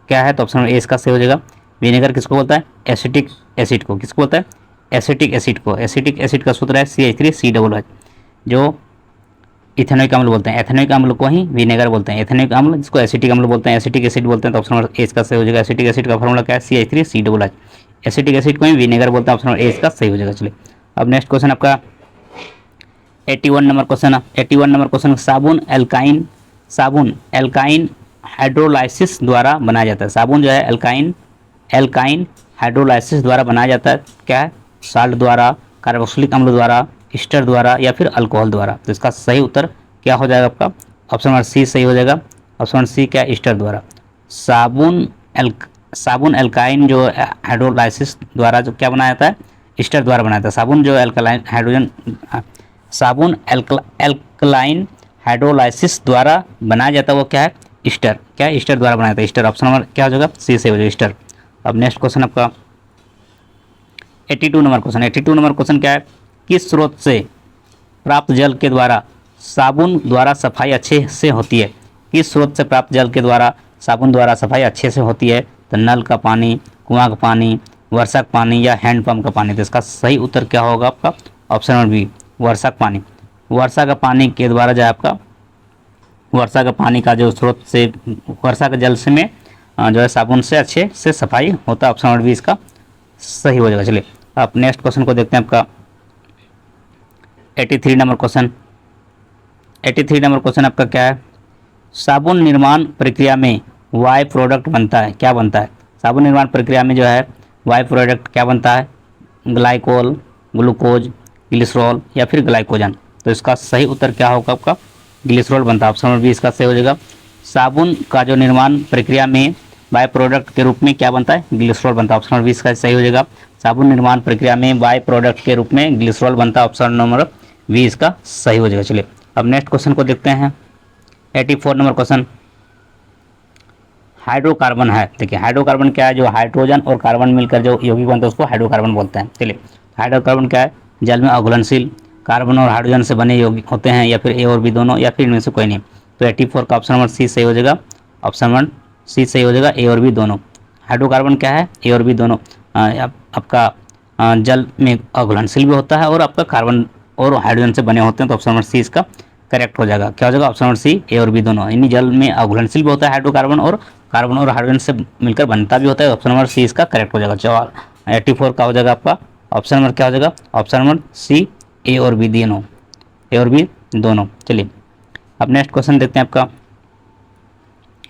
क्या है, तो ऑप्शन ए इसका सही हो जाएगा। विनेगर किसको बोलता है, एसिटिक एसिड को। किसको बोलता है, एसिटिक एसिड को। एसिटिक एसिड का सूत्र है CH3COOH, जो इथेनोइक अम्ल बोलते हैं। एथेनोइक अम्ल को ही विनेगर बोलते हैं। एथेनोइक अम्ल जिसको एसिटिक अम्ल बोलते हैं, एसिटिक एसिड बोलते हैं। तो ऑप्शन नंबर ए इसका सही हो जाएगा। एसिटिक एसिड का फॉर्मूला क्या है, CH3COOH। एसिटिक एसिड को ही विनेगर बोलते हैं। ऑप्शन नंबर ए इसका सही हो जाएगा। चलिए, अब नेक्स्ट क्वेश्चन आपका 81 नंबर क्वेश्चन। 81 नंबर क्वेश्चन, साबुन एल्काइन हाइड्रोलाइसिस द्वारा बनाया जाता है। साबुन जो है एल्काइन हाइड्रोलाइसिस द्वारा बनाया जाता है। क्या है, साल्ट द्वारा, कार्बोक्सिलिक अम्ल द्वारा, ईस्टर द्वारा या फिर अल्कोहल द्वारा। तो इसका सही उत्तर क्या हो जाएगा आपका, ऑप्शन नंबर सी सही हो जाएगा। ऑप्शन नंबर सी क्या है, ईस्टर द्वारा। साबुन एल्काइन जो हाइड्रोलाइसिस द्वारा जो क्या बनाया जाता है, ईस्टर द्वारा बनाया जाता है। साबुन एल्कलाइन हाइड्रोलाइसिस द्वारा बनाया जाता है वो क्या है, ईस्टर। क्या है, ईस्टर द्वारा बनाया जाता है, ईस्टर। ऑप्शन नंबर क्या हो जाएगा, सी से हो जाएगा, ईस्टर। अब नेक्स्ट क्वेश्चन आपका 82 नंबर क्वेश्चन। 82 नंबर क्वेश्चन क्या है, किस स्रोत से प्राप्त जल के द्वारा साबुन द्वारा सफाई अच्छे से होती है? किस स्रोत से प्राप्त जल के द्वारा साबुन द्वारा सफाई अच्छे से होती है? तो नल का पानी, कुआं का पानी, वर्षा का पानी या हैंडपंप का पानी। तो इसका सही उत्तर क्या होगा आपका? ऑप्शन नंबर बी, वर्षा का पानी। वर्षा का पानी के द्वारा जो है आपका, वर्षा का पानी का जो स्रोत से, वर्षा के जल से में जो है साबुन से अच्छे से सफाई होता है। ऑप्शन नंबर बी इसका सही हो जाएगा। चलिए आप नेक्स्ट क्वेश्चन को देखते हैं। आपका 83 नंबर क्वेश्चन। 83 नंबर क्वेश्चन आपका क्या है? साबुन निर्माण प्रक्रिया में वाई प्रोडक्ट बनता है, क्या बनता है? साबुन निर्माण प्रक्रिया में जो है वाई प्रोडक्ट क्या बनता है? ग्लाइकोल, ग्लूकोज, ग्लिसरॉल या फिर ग्लाइकोजन। तो इसका सही उत्तर क्या होगा आपका? ग्लिसरॉल बनता है। ऑप्शन नंबर बी इसका सही हो जाएगा। साबुन का जो निर्माण प्रक्रिया में बाय प्रोडक्ट के रूप में क्या बनता है? ग्लिसरॉल बनता है। ऑप्शन नंबर 20 का सही हो जाएगा। साबुन निर्माण प्रक्रिया में बाय प्रोडक्ट के रूप में ग्लिसरॉल बनता है। ऑप्शन नंबर 20 का सही हो जाएगा। चलिए अब नेक्स्ट क्वेश्चन को देखते हैं। 84 नंबर क्वेश्चन। हाइड्रोकार्बन है। देखिए हाइड्रोकार्बन क्या है? जो हाइड्रोजन और कार्बन मिलकर जो यौगिक बनता है उसको हाइड्रोकार्बन बोलते हैं। चलिए हाइड्रोकार्बन क्या है? जल में अघुलनशील कार्बन और हाइड्रोजन से बने यौगिक होते हैं, या फिर ए और बी दोनों, या फिर इनमें से कोई नहीं। तो 84 का ऑप्शन नंबर सी सही हो जाएगा। ऑप्शन नंबर सी सही हो जाएगा, ए और बी दोनों। हाइड्रोकार्बन क्या है? ए और बी दोनों। आपका जल में अघुलनशील भी होता है और आपका कार्बन और हाइड्रोजन से बने होते हैं। तो ऑप्शन नंबर सी इसका करेक्ट हो जाएगा। क्या हो जाएगा? ऑप्शन नंबर सी, ए और बी दोनों। यानी जल में अघुलनशील भी होता है हाइड्रोकार्बन, और कार्बन और हाइड्रोजन से मिलकर बनता भी होता है। ऑप्शन नंबर सी इसका करेक्ट हो जाएगा। 84 का हो जाएगा आपका ऑप्शन नंबर क्या हो जाएगा? ऑप्शन नंबर सी, ए और बी दोनों, ए और बी दोनों। चलिए अब नेक्स्ट क्वेश्चन देखते हैं। आपका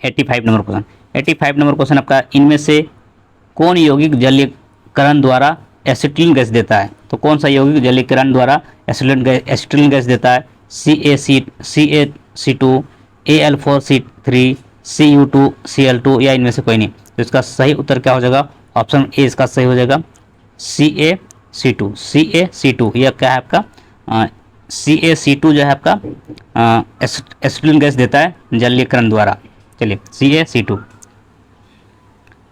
85 नंबर क्वेश्चन। 85 नंबर क्वेश्चन आपका, इनमें से कौन यौगिक जलीकरण द्वारा एसिटिलीन गैस देता है? तो कौन सा यौगिक जलीकरण द्वारा एसिटिलीन गैस देता है? CaC2, Al4C3, Cu2Cl2 या इनमें से कोई नहीं। तो इसका सही उत्तर क्या हो जाएगा? ऑप्शन ए इसका सही हो जाएगा। CaC2 यह क्या है आपका? CaC2 जो है आपका एसिटिलीन गैस देता है जलीकरण द्वारा। चलिए CaC2।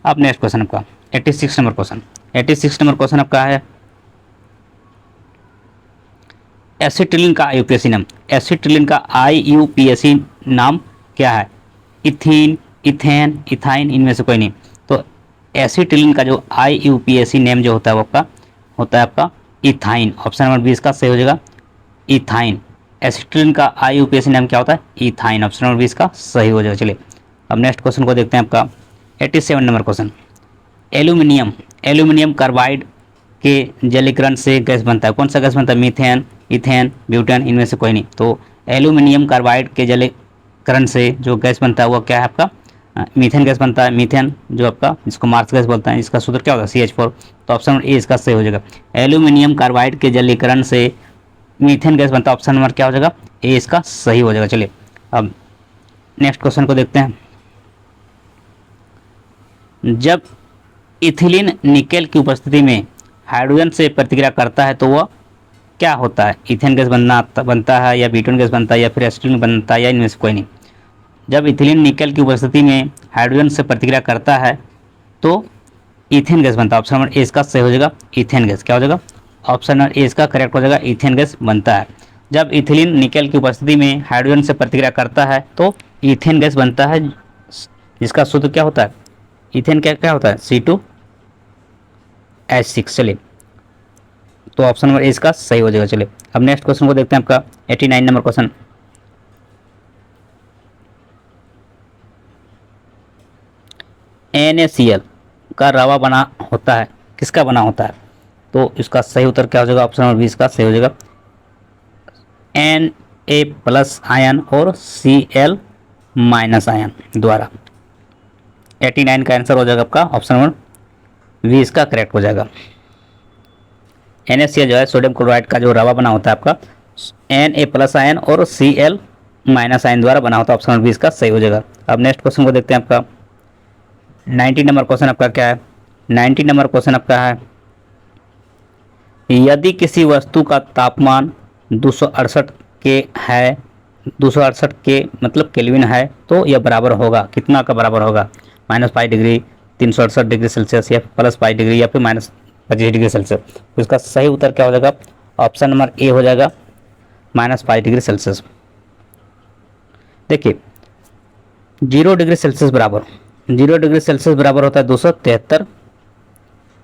अब नेक्स्ट क्वेश्चन आपका 86 नंबर क्वेश्चन। 86 नंबर क्वेश्चन आपका है एसिटिलीन का IUPAC नाम। एसिटिलीन का IUPAC नाम क्या है? इथीन, इथेन, इथाइन, इनमें से कोई नहीं। तो एसिटिलीन का जो IUPAC नेम जो होता है वो आपका होता है आपका इथाइन। ऑप्शन नंबर 20 का सही हो जाएगा, इथाइन। एसिटिलीन का IUPAC नाम क्या होता है? इथाइन। ऑप्शन नंबर 20 का सही हो जाएगा। चलिए अब नेक्स्ट क्वेश्चन को देखते हैं। आपका 87 नंबर क्वेश्चन। एल्यूमिनियम कार्बाइड के जलीकरण से गैस बनता है। कौन सा गैस बनता है? मीथेन, इथेन, ब्यूटेन, इनमें से कोई नहीं। तो एल्यूमिनियम कार्बाइड के जलीकरण से जो गैस बनता है वो क्या है आपका? मीथेन गैस बनता है। मीथेन जो आपका, जिसको मार्स गैस बोलते हैं, इसका सूत्र क्या होगा? CH4। तो ऑप्शन नंबर ए इसका सही हो जाएगा। एल्यूमिनियम कार्बाइड के जलीकरण से मीथेन गैस बनता है। ऑप्शन नंबर क्या हो जाएगा? ए इसका सही हो जाएगा। चलिए अब नेक्स्ट क्वेश्चन को देखते हैं। जब इथिलीन निकेल की उपस्थिति में हाइड्रोजन से प्रतिक्रिया करता है तो वह क्या होता है? इथेन गैस बनता है, या ब्यूटेन गैस बनता है, या फिर एसिटिलीन बनता है, या इनमें से कोई नहीं। जब इथिलीन निकेल की उपस्थिति में हाइड्रोजन से प्रतिक्रिया करता है तो इथेन गैस बनता है। ऑप्शन नंबर ए इसका सही हो जाएगा, इथेन गैस। क्या हो जाएगा? ऑप्शन नंबर ए इसका करेक्ट हो जाएगा, इथेन गैस बनता है। जब इथिलीन निकेल की उपस्थिति में हाइड्रोजन से प्रतिक्रिया करता है तो इथेन गैस बनता है, जिसका सूत्र क्या होता है? इथेन क्या होता है? C2H6। चलिए तो ऑप्शन नंबर ए इसका सही हो जाएगा। चलिए अब नेक्स्ट क्वेश्चन को देखते हैं। आपका 89 नंबर क्वेश्चन। NaCl का रवा बना होता है, किसका बना होता है? तो इसका सही उत्तर क्या हो जाएगा? ऑप्शन नंबर 20 का सही हो जाएगा, Na+ आयन और Cl- आयन द्वारा। 89 का आंसर हो जाएगा आपका ऑप्शन नंबर 20 का करेक्ट हो जाएगा। NaCl जो है सोडियम क्लोराइड का जो रवा बना होता है आपका Na+ आयन और Cl- आयन द्वारा बना होता है। ऑप्शन नंबर 20 का सही हो जाएगा। अब नेक्स्ट क्वेश्चन को देखते हैं। आपका 90 नंबर क्वेश्चन आपका क्या है? 90 नंबर क्वेश्चन आपका है, यदि किसी वस्तु का तापमान 268 के है, 268 के मतलब केल्विन है, तो यह बराबर होगा, कितना का बराबर होगा? -5 डिग्री, 368 डिग्री सेल्सियस, या +5 डिग्री, या फिर -25 डिग्री सेल्सियस। तो इसका सही उत्तर क्या हो जाएगा? ऑप्शन नंबर ए हो जाएगा, -5 डिग्री सेल्सियस। देखिए 0 डिग्री सेल्सियस बराबर 0 डिग्री सेल्सियस बराबर होता है 273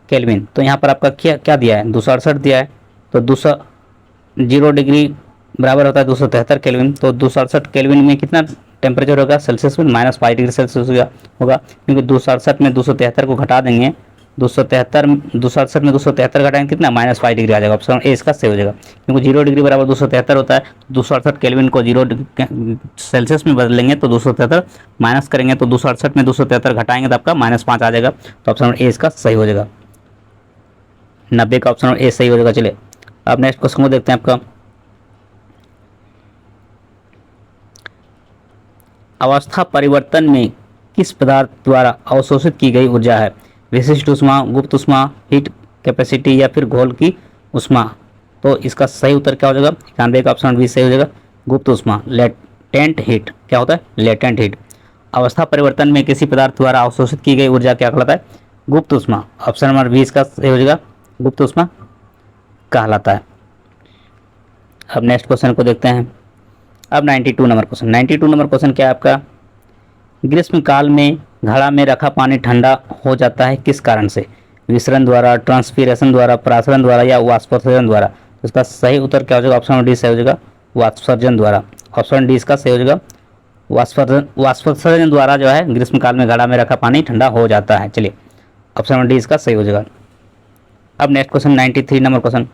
केल्विन। तो यहाँ पर आपका क्या क्या दिया है, 268 दिया है। तो 0 डिग्री बराबर होता है 273 केल्विन। तो 268 केल्विन में कितना टेम्परेचर होगा सेल्सियस में, -5 डिग्री सेल्सियस होगा, क्योंकि 268 में 273 को घटा देंगे, 268 में 273 घटाएंगे कितना, -5 डिग्री आ जाएगा। ऑप्शन ए इसका सही हो जाएगा, क्योंकि 0 डिग्री बराबर 273 होता है। 268 केल्विन को 0 सेल्सियस में बदलेंगे तो 273 माइनस करेंगे तो 268 में 273 घटाएंगे तो आपका -5 आ जाएगा। तो ऑप्शन ए इसका सही हो जाएगा, 90 का ऑप्शन ए सही हो जाएगा। चलिए अब नेक्स्ट क्वेश्चन को देखते हैं। आपका अवस्था परिवर्तन में किस पदार्थ द्वारा अवशोषित की गई ऊर्जा है, विशिष्ट ऊष्मा, गुप्त ऊष्मा, हीट कैपेसिटी या फिर घोल की ऊष्मा। तो इसका सही उत्तर क्या हो जाएगा, 91 का ऑप्शन बी सही हो जाएगा, गुप्त ऊष्मा, लेटेंट हीट। क्या होता है, लेटेंट हीट। अवस्था परिवर्तन में किसी पदार्थ द्वारा अवशोषित की गई ऊर्जा क्या कहलाता है, गुप्त ऊष्मा। ऑप्शन नंबर बी इसका सही हो जाएगा, गुप्त ऊष्मा कहलाता है। अब नेक्स्ट क्वेश्चन को देखते हैं। अब 92 नंबर क्वेश्चन। 92 नंबर क्वेश्चन क्या है आपका, ग्रीष्म काल में घड़ा में रखा पानी ठंडा हो जाता है किस कारण से, विसरण द्वारा, ट्रांसपीरेशन द्वारा, परासरण द्वारा या वाष्पोत्सर्जन द्वारा। तो इसका सही उत्तर क्या हो जाएगा, ऑप्शन डी सही हो जाएगा, वाष्पोत्सर्जन द्वारा। ऑप्शन डी इसका सही हो जाएगा, वाष्पोत्सर्जन द्वारा जो है ग्रीष्म काल में घड़ा में रखा पानी ठंडा हो जाता है। चलिए ऑप्शन डी इसका सही हो जाएगा। अब next question 93 number question.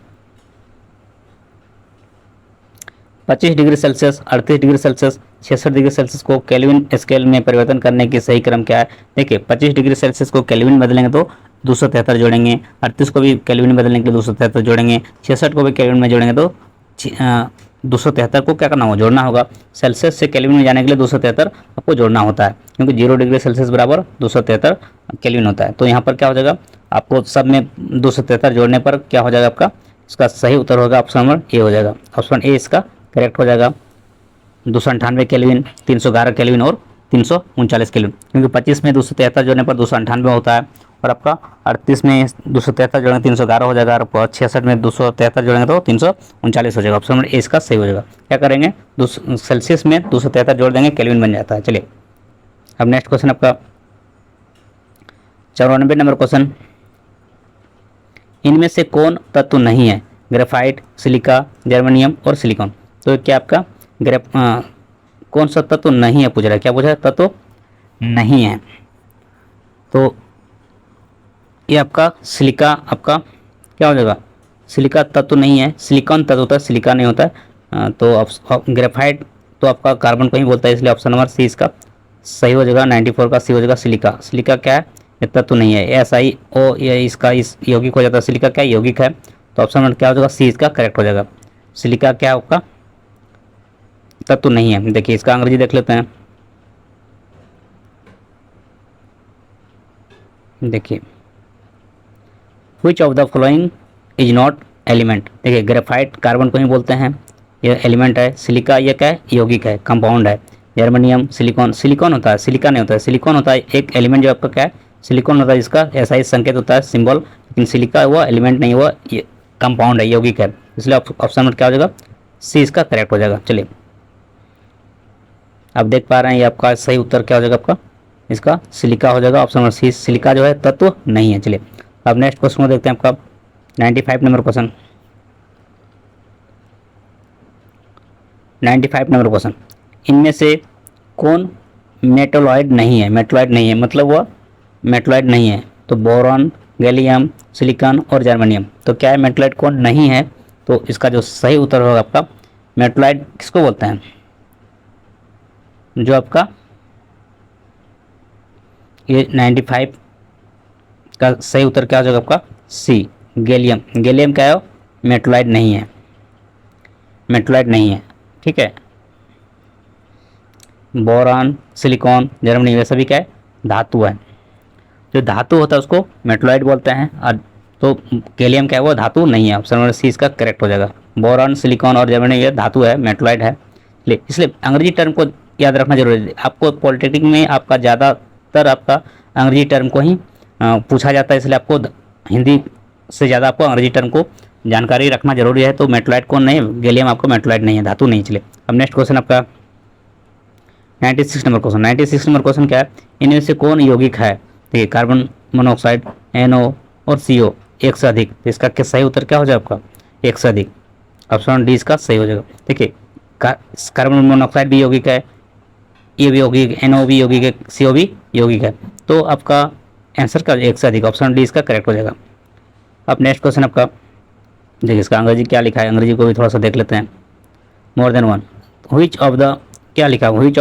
25 degree Celsius, 38 degree Celsius, 66 degree Celsius को केल्विन स्केल में परिवर्तन करने की सही क्रम क्या है। देखिए 25 डिग्री सेल्सियस को केल्विन बदलेंगे तो 273 जोड़ेंगे, 38 को भी केल्विन में बदलने के लिए 273 जोड़ेंगे, 66 को भी केल्विन में जोड़ेंगे तो 273 को क्या करना होगा, जोड़ना होगा। सेल्सियस से केल्विन में जाने के लिए 273 आपको जोड़ना होता है, क्योंकि 0 डिग्री सेल्सियस बराबर 273 केल्विन होता है। तो यहाँ पर क्या हो जाएगा, आपको सब में 273 जोड़ने पर क्या हो जाएगा, आपका इसका सही उत्तर होगा ऑप्शन नंबर ए हो जाएगा। ऑप्शन ए इसका करेक्ट हो जाएगा। 298 केल्विन, 311 केल्विन और 339 केल्विन, क्योंकि 25 में 273 जोड़ने पर 298 होता है, और आपका 38 में 273 जोड़ेंगे 311 हो जाएगा, और 66 में 273 जोड़ेंगे तो 339 हो जाएगा। ऑप्शन नंबर ए इसका सही हो जाएगा। क्या करेंगे, सेल्सियस में 273 जोड़ देंगे, केल्विन बन जाता है। चलिए अब नेक्स्ट क्वेश्चन आपका 94 नंबर क्वेश्चन। इनमें से कौन तत्व नहीं है, ग्रेफाइट, सिलिका, जर्मेनियम और सिलिकॉन। तो क्या आपका कौन सा तत्व नहीं है पूछ रहा है, क्या पूछ रहा है, तत्व नहीं है। तो ये आपका सिलिका, आपका क्या हो जाएगा, सिलिका तत्व नहीं है, सिलिकॉन तत्व होता है, सिलिका नहीं होता है। तो ग्रेफाइट तो आपका कार्बन को ही बोलता है, इसलिए ऑप्शन नंबर सी इसका सही हो जाएगा। 94 का सी हो जाएगा। सिलिका, सिलिका क्या है, ये तत्व नहीं है, SiO ये इसका इस यौगिक हो जाता है। सिलिका क्या यौगिक है, तो ऑप्शन नंबर क्या हो जाएगा, सी इसका करेक्ट हो जाएगा। सिलिका क्या आपका तत्व नहीं है। देखिए इसका अंग्रेजी देख लेते हैं। देखिए which of the following is not element. देखिए ग्रेफाइट कार्बन को ही बोलते हैं, ये एलिमेंट है। सिलिका ये क्या है, यौगिक है, कंपाउंड है। जर्मेनियम, सिलिकॉन, सिलिकॉन होता है, सिलिका नहीं होता है। सिलिकॉन होता है एक एलिमेंट जो आपका क्या है, सिलिकॉन होता है, इसका ऐसा ही संकेत होता है, सिंबल। लेकिन सिलिका वो एलिमेंट नहीं, वो कंपाउंड है, यौगिक है, इसलिए ऑप्शन नंबर क्या हो जाएगा, सी इसका करेक्ट हो जाएगा। चलिए आप देख पा रहे हैं ये आपका सही उत्तर क्या हो जाएगा, आपका इसका सिलिका हो जाएगा। ऑप्शन नंबर सी, सिलिका जो है तत्व नहीं है। चलिए अब नेक्स्ट क्वेश्चन को देखते हैं। आपका 95 नंबर क्वेश्चन। 95 number question. इनमें से कौन मेटलॉइड नहीं है, मेटलॉइड नहीं है मतलब वह मेटलॉइड नहीं है। तो बोरॉन, गैलियम, सिलिकॉन और जर्मेनियम। तो क्या है मेटलॉइड कौन नहीं है, तो इसका जो सही उत्तर होगा आपका, मेटलॉइड किसको बोलते हैं, जो आपका ये 95 का सही उत्तर क्या हो जाएगा आपका, सी गैलियम। गैलियम क्या है, मेटलॉइड नहीं है, मेटलॉइड नहीं है, ठीक है। बोरान, सिलिकॉन, जर्मेनियम ये सभी क्या है, धातु है। जो धातु होता है उसको मेटलॉइड बोलते हैं, और तो गैलियम क्या है, वो धातु नहीं है। ऑप्शन नंबर सी इसका करेक्ट हो जाएगा। बोरान, सिलिकॉन और जर्मेनियम ये धातु है, मेटलॉइड है। इसलिए अंग्रेजी टर्म को याद रखना जरूरी है। आपको पॉलिटेक्निक में आपका ज़्यादातर आपका अंग्रेजी टर्म को ही पूछा जाता है, इसलिए आपको हिंदी से ज़्यादा आपको अंग्रेजी टर्म को जानकारी रखना जरूरी है। तो मेटलॉइड कौन नहीं है, गैलियम आपका मेटलॉइड नहीं है, धातु नहीं। चले अब नेक्स्ट क्वेश्चन आपका 96 नंबर क्वेश्चन। 96 नंबर क्वेश्चन क्या है, इनमें से कौन यौगिक है, देखिए कार्बन मोनोऑक्साइड, NO और CO एक से अधिक। तो इसका क्या सही उत्तर क्या हो जाएगा आपका, एक से अधिक। ऑप्शन डी इसका सही हो जाएगा। देखिए कार्बन मोनोऑक्साइड भी यौगिक है, ये भी यौगिक, NO भी यौगिक है, CO भी यौगिक है। तो आपका आंसर का एक से अधिक, ऑप्शन डी इसका करेक्ट हो जाएगा। अब नेक्स्ट क्वेश्चन आपका, देखिए इसका अंग्रेजी क्या लिखा है, अंग्रेजी को भी थोड़ा सा देख लेते हैं। More than one, which of the, क्या लिखा है, which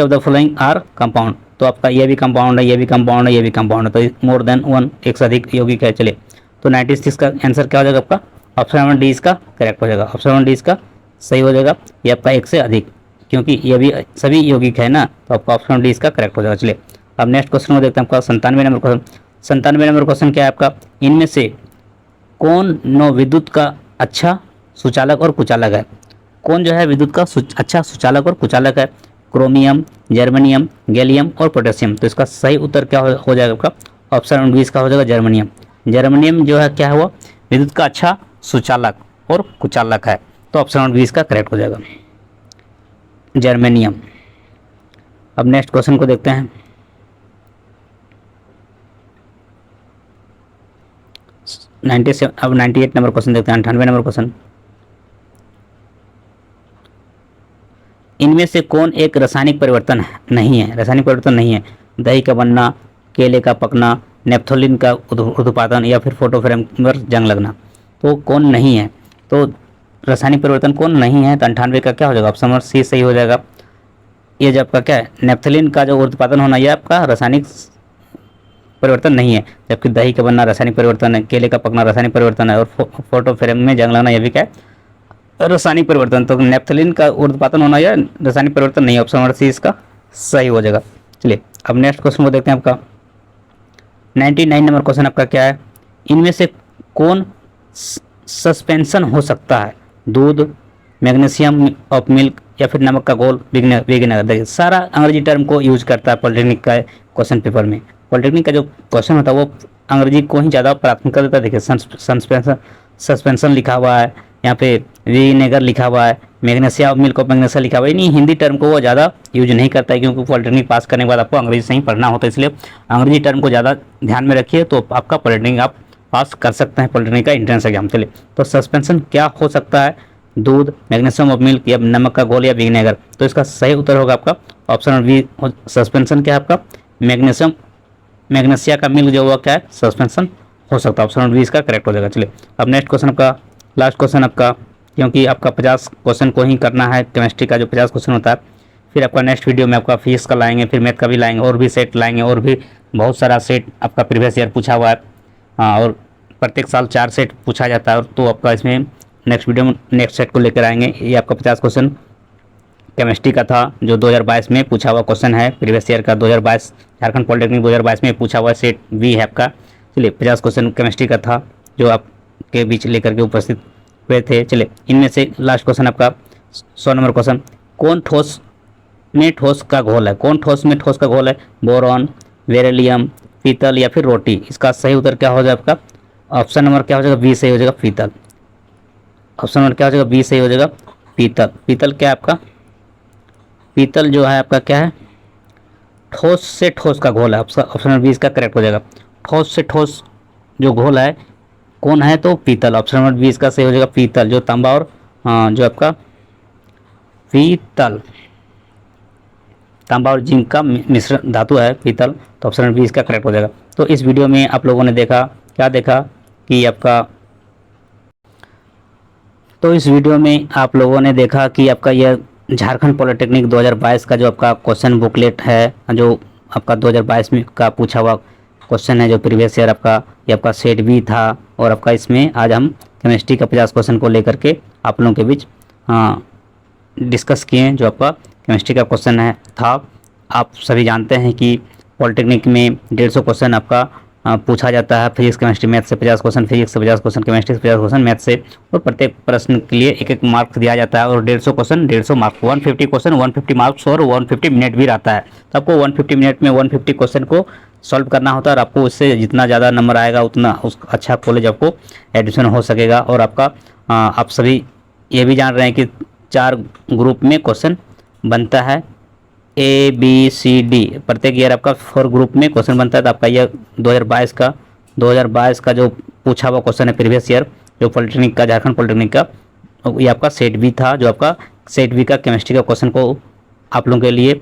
of the following are compound. तो आपका ये भी कंपाउंड है, ये भी कंपाउंड है, ये भी कंपाउंड है, तो मोर देन वन एक से अधिक यौगिक है। चलिए तो 96 का आंसर क्या हो जाएगा आपका, ऑप्शन नंबर डी इसका करेक्ट हो जाएगा, ऑप्शन नंबर डी इसका सही हो जाएगा। ये आपका एक से अधिक, क्योंकि ये भी सभी यौगिक है ना, तो आपका ऑप्शन नंबर डी इसका करेक्ट हो जाएगा। चलिए अब नेक्स्ट क्वेश्चन को देखते हैं आपका 97 नंबर क्वेश्चन। 97 नंबर क्वेश्चन क्या है आपका, इनमें से कौन नौ विद्युत का अच्छा सुचालक और कुचालक है। कौन जो है विद्युत का अच्छा सुचालक और कुचालक है, क्रोमियम, जर्मेनियम, गैलियम और पोटेशियम। तो इसका सही उत्तर क्या हो जाएगा आपका, ऑप्शन नंबर 20 का हो जाएगा जर्मेनियम। जर्मेनियम जो है क्या है, वो विद्युत का अच्छा सुचालक और कुचालक है, तो ऑप्शन नंबर 20 का करेक्ट हो जाएगा जर्मेनियम। अब नेक्स्ट क्वेश्चन को देखते हैं। अब 98 नंबर क्वेश्चन देखते हैं, 98 नंबर क्वेश्चन। इनमें से कौन एक रासायनिक परिवर्तन नहीं है, रासायनिक परिवर्तन नहीं है, दही का बनना, केले का पकना, नेप्थोलिन का उत्पादन या फिर फोटोफ्रेम पर जंग लगना। तो कौन नहीं है, तो रासायनिक परिवर्तन कौन नहीं है, तो 98 का क्या हो जाएगा, ऑप्शन नंबर सी सही हो जाएगा। ये जो आपका क्या है, नेप्थोलिन का जो उत्पादन होना, यह आपका रासायनिक परिवर्तन नहीं है, जबकि दही का बनना रासायनिक परिवर्तन है, केले का पकना रासायनिक परिवर्तन है, और फोटोफ्रेम में जंग लगना यह भी क्या है, रासायनिक परिवर्तन। तो नेप्थोलिन का उत्पादन होना या रासायनिक परिवर्तन नहीं है, ऑप्शन नंबर सी इसका सही हो जाएगा। चलिए अब नेक्स्ट क्वेश्चन को देखते हैं आपका 99 नंबर क्वेश्चन आपका क्या है, इनमें से कौन सस्पेंशन हो सकता है, दूध, मैग्नीशियम ऑफ मिल्क या फिर नमक का घोल, विनेगर। देखिए सारा अंग्रेजी टर्म को यूज करता है पॉलिटेक्निक का क्वेश्चन पेपर में। पॉलिटेक्निक का जो क्वेश्चन होता है वो अंग्रेजी को ही ज़्यादा प्राथमिकता देता है। देखिए सस्पेंशन लिखा हुआ है, यहाँ पे विनेगर लिखा हुआ है, मैग्नीशियम मिल्क ऑफ मैग्नीशियम लिखा हुआ है, नहीं हिंदी टर्म को वो ज़्यादा यूज नहीं करता है, क्योंकि पॉलिटेक्निक पास करने के बाद आपको अंग्रेजी से ही पढ़ना होता है, इसलिए अंग्रेजी टर्म को ज़्यादा ध्यान में रखिए, तो आपका पॉलिटेक्निक आप पास कर सकते हैं पॉलिटेक्निक का एंट्रेंस एग्जाम। चलिए तो सस्पेंशन क्या हो सकता है, दूध, मैग्नीशियम ऑफ मिल्क या नमक का घोल या विनेगर। तो इसका सही उत्तर होगा आपका ऑप्शन नंबर बी। सस्पेंशन क्या है आपका, मैग्नीशिया का मिल्क जो हुआ क्या है, सस्पेंशन हो सकता है, ऑप्शन नंबर बी इसका करेक्ट हो जाएगा। चलिए अब नेक्स्ट क्वेश्चन आपका, लास्ट क्वेश्चन आपका, क्योंकि आपका 50 क्वेश्चन को ही करना है, केमिस्ट्री का जो 50 क्वेश्चन होता है, फिर आपका नेक्स्ट वीडियो में आपका फिजिक्स का लाएंगे, फिर मैथ का भी लाएंगे, और भी सेट लाएंगे, और भी बहुत सारा सेट आपका प्रीवियस ईयर पूछा हुआ है। हाँ, और प्रत्येक साल 4 सेट पूछा जाता है, और तो आपका इसमें नेक्स्ट वीडियो में नेक्स्ट सेट को लेकर आएंगे। ये आपका 50 क्वेश्चन केमिस्ट्री का था, जो 2022 में पूछा हुआ क्वेश्चन है, प्रीवियस ईयर का 2022 झारखंड पॉलिटेक्निक 2022 में पूछा हुआ सेट भी है आपका। चलिए 50 क्वेश्चन केमिस्ट्री का था, जो आपके बीच लेकर के उपस्थित हुए थे। चलिए इनमें से लास्ट क्वेश्चन आपका 100 नंबर क्वेश्चन, कौन ठोस में ठोस का घोल है, कौन ठोस में ठोस का घोल है, बोरॉन, बेरिलियम, पीतल या फिर रोटी। इसका सही उत्तर क्या हो जाएगा आपका, ऑप्शन नंबर क्या हो जाएगा, बी सही हो जाएगा, पीतल। ऑप्शन नंबर क्या हो जाएगा, बी सही हो जाएगा, पीतल। पीतल क्या है आपका, पीतल जो है आपका क्या है, ठोस से ठोस का घोल है, ऑप्शन नंबर बी इसका करेक्ट हो जाएगा। ठोस से ठोस जो घोल है कौन है, तो पीतल, ऑप्शन नंबर बी इसका सही हो जाएगा, पीतल। जो तांबा और जो आपका पीतल, तांबा और जिंक का मिश्रण धातु है पीतल, तो ऑप्शन नंबर बी इसका करेक्ट हो जाएगा। तो इस वीडियो में आप लोगों ने देखा, क्या देखा कि आपका, तो इस वीडियो में आप लोगों ने देखा कि आपका यह झारखंड पॉलिटेक्निक 2022 का जो आपका क्वेश्चन बुकलेट है, जो आपका 2022 में का पूछा हुआ क्वेश्चन है, जो प्रीवियस ईयर आपका ये आपका सेट भी था, और आपका इसमें आज हम केमिस्ट्री का 50 क्वेश्चन को लेकर के आप लोगों के बीच डिस्कस किए। जो आपका केमिस्ट्री का क्वेश्चन है था, आप सभी जानते हैं कि पॉलिटेक्निक में 150 क्वेश्चन आपका पूछा जाता है, फिजिक्स केमिस्ट्री मैथ से 50 क्वेश्चन, फिजिक्स से 50 क्वेश्चन, केमिस्ट्री से 50 क्वेश्चन, मैथ से, और प्रत्येक प्रश्न के लिए एक मार्क्स दिया जाता है, और 150 क्वेश्चन 150 मार्क्स, 150 क्वेश्चन 150 मार्क्स, और 150 मिनट भी रहता है। तो आपको 150 मिनट में 150 क्वेश्चन को सॉल्व करना होता है और आपको उससे जितना ज़्यादा नंबर आएगा उतना उस अच्छा कॉलेज आपको एडमिशन हो सकेगा। और आपका आप सभी ये भी जान रहे हैं कि 4 ग्रुप में क्वेश्चन बनता है, ABCD प्रत्येक ईयर आपका 4 ग्रुप में क्वेश्चन बनता है। तो आपका ये 2022 का जो पूछा हुआ क्वेश्चन है प्रीवियस ईयर जो पॉलिटेक्निक का, झारखंड पॉलिटेक्निक का, ये आपका सेट बी था, जो आपका सेट बी का केमिस्ट्री का क्वेश्चन को आप लोगों के लिए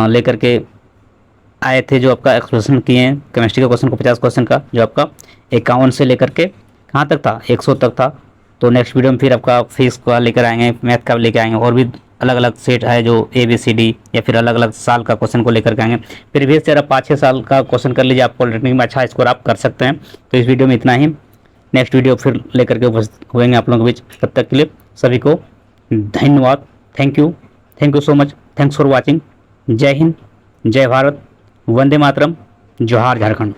लेकर के आए थे, जो आपका एक्सप्लेनेशन किए हैं केमिस्ट्री का क्वेश्चन को 50 क्वेश्चन का, जो आपका 51 से लेकर के कहाँ तक था, 100 तक था। तो नेक्स्ट वीडियो में फिर आपका फिजिक्स का लेकर आएंगे, मैथ का लेकर आएंगे, और भी अलग अलग सेट है जो ABCD या फिर अलग अलग साल का क्वेश्चन को लेकर के आएंगे। प्रीवियस ईयर आप 5-6 साल का क्वेश्चन कर लीजिए, आप पॉलिटेक्निक में अच्छा स्कोर आप कर सकते हैं। तो इस वीडियो में इतना ही, नेक्स्ट वीडियो फिर लेकर के उपस्थित होंगे आप लोगों के बीच। तब तक के लिए सभी को धन्यवाद। Thank you so much, thanks for watching. जय हिंद, जय भारत, वंदे मातरम, जोहार झारखंड।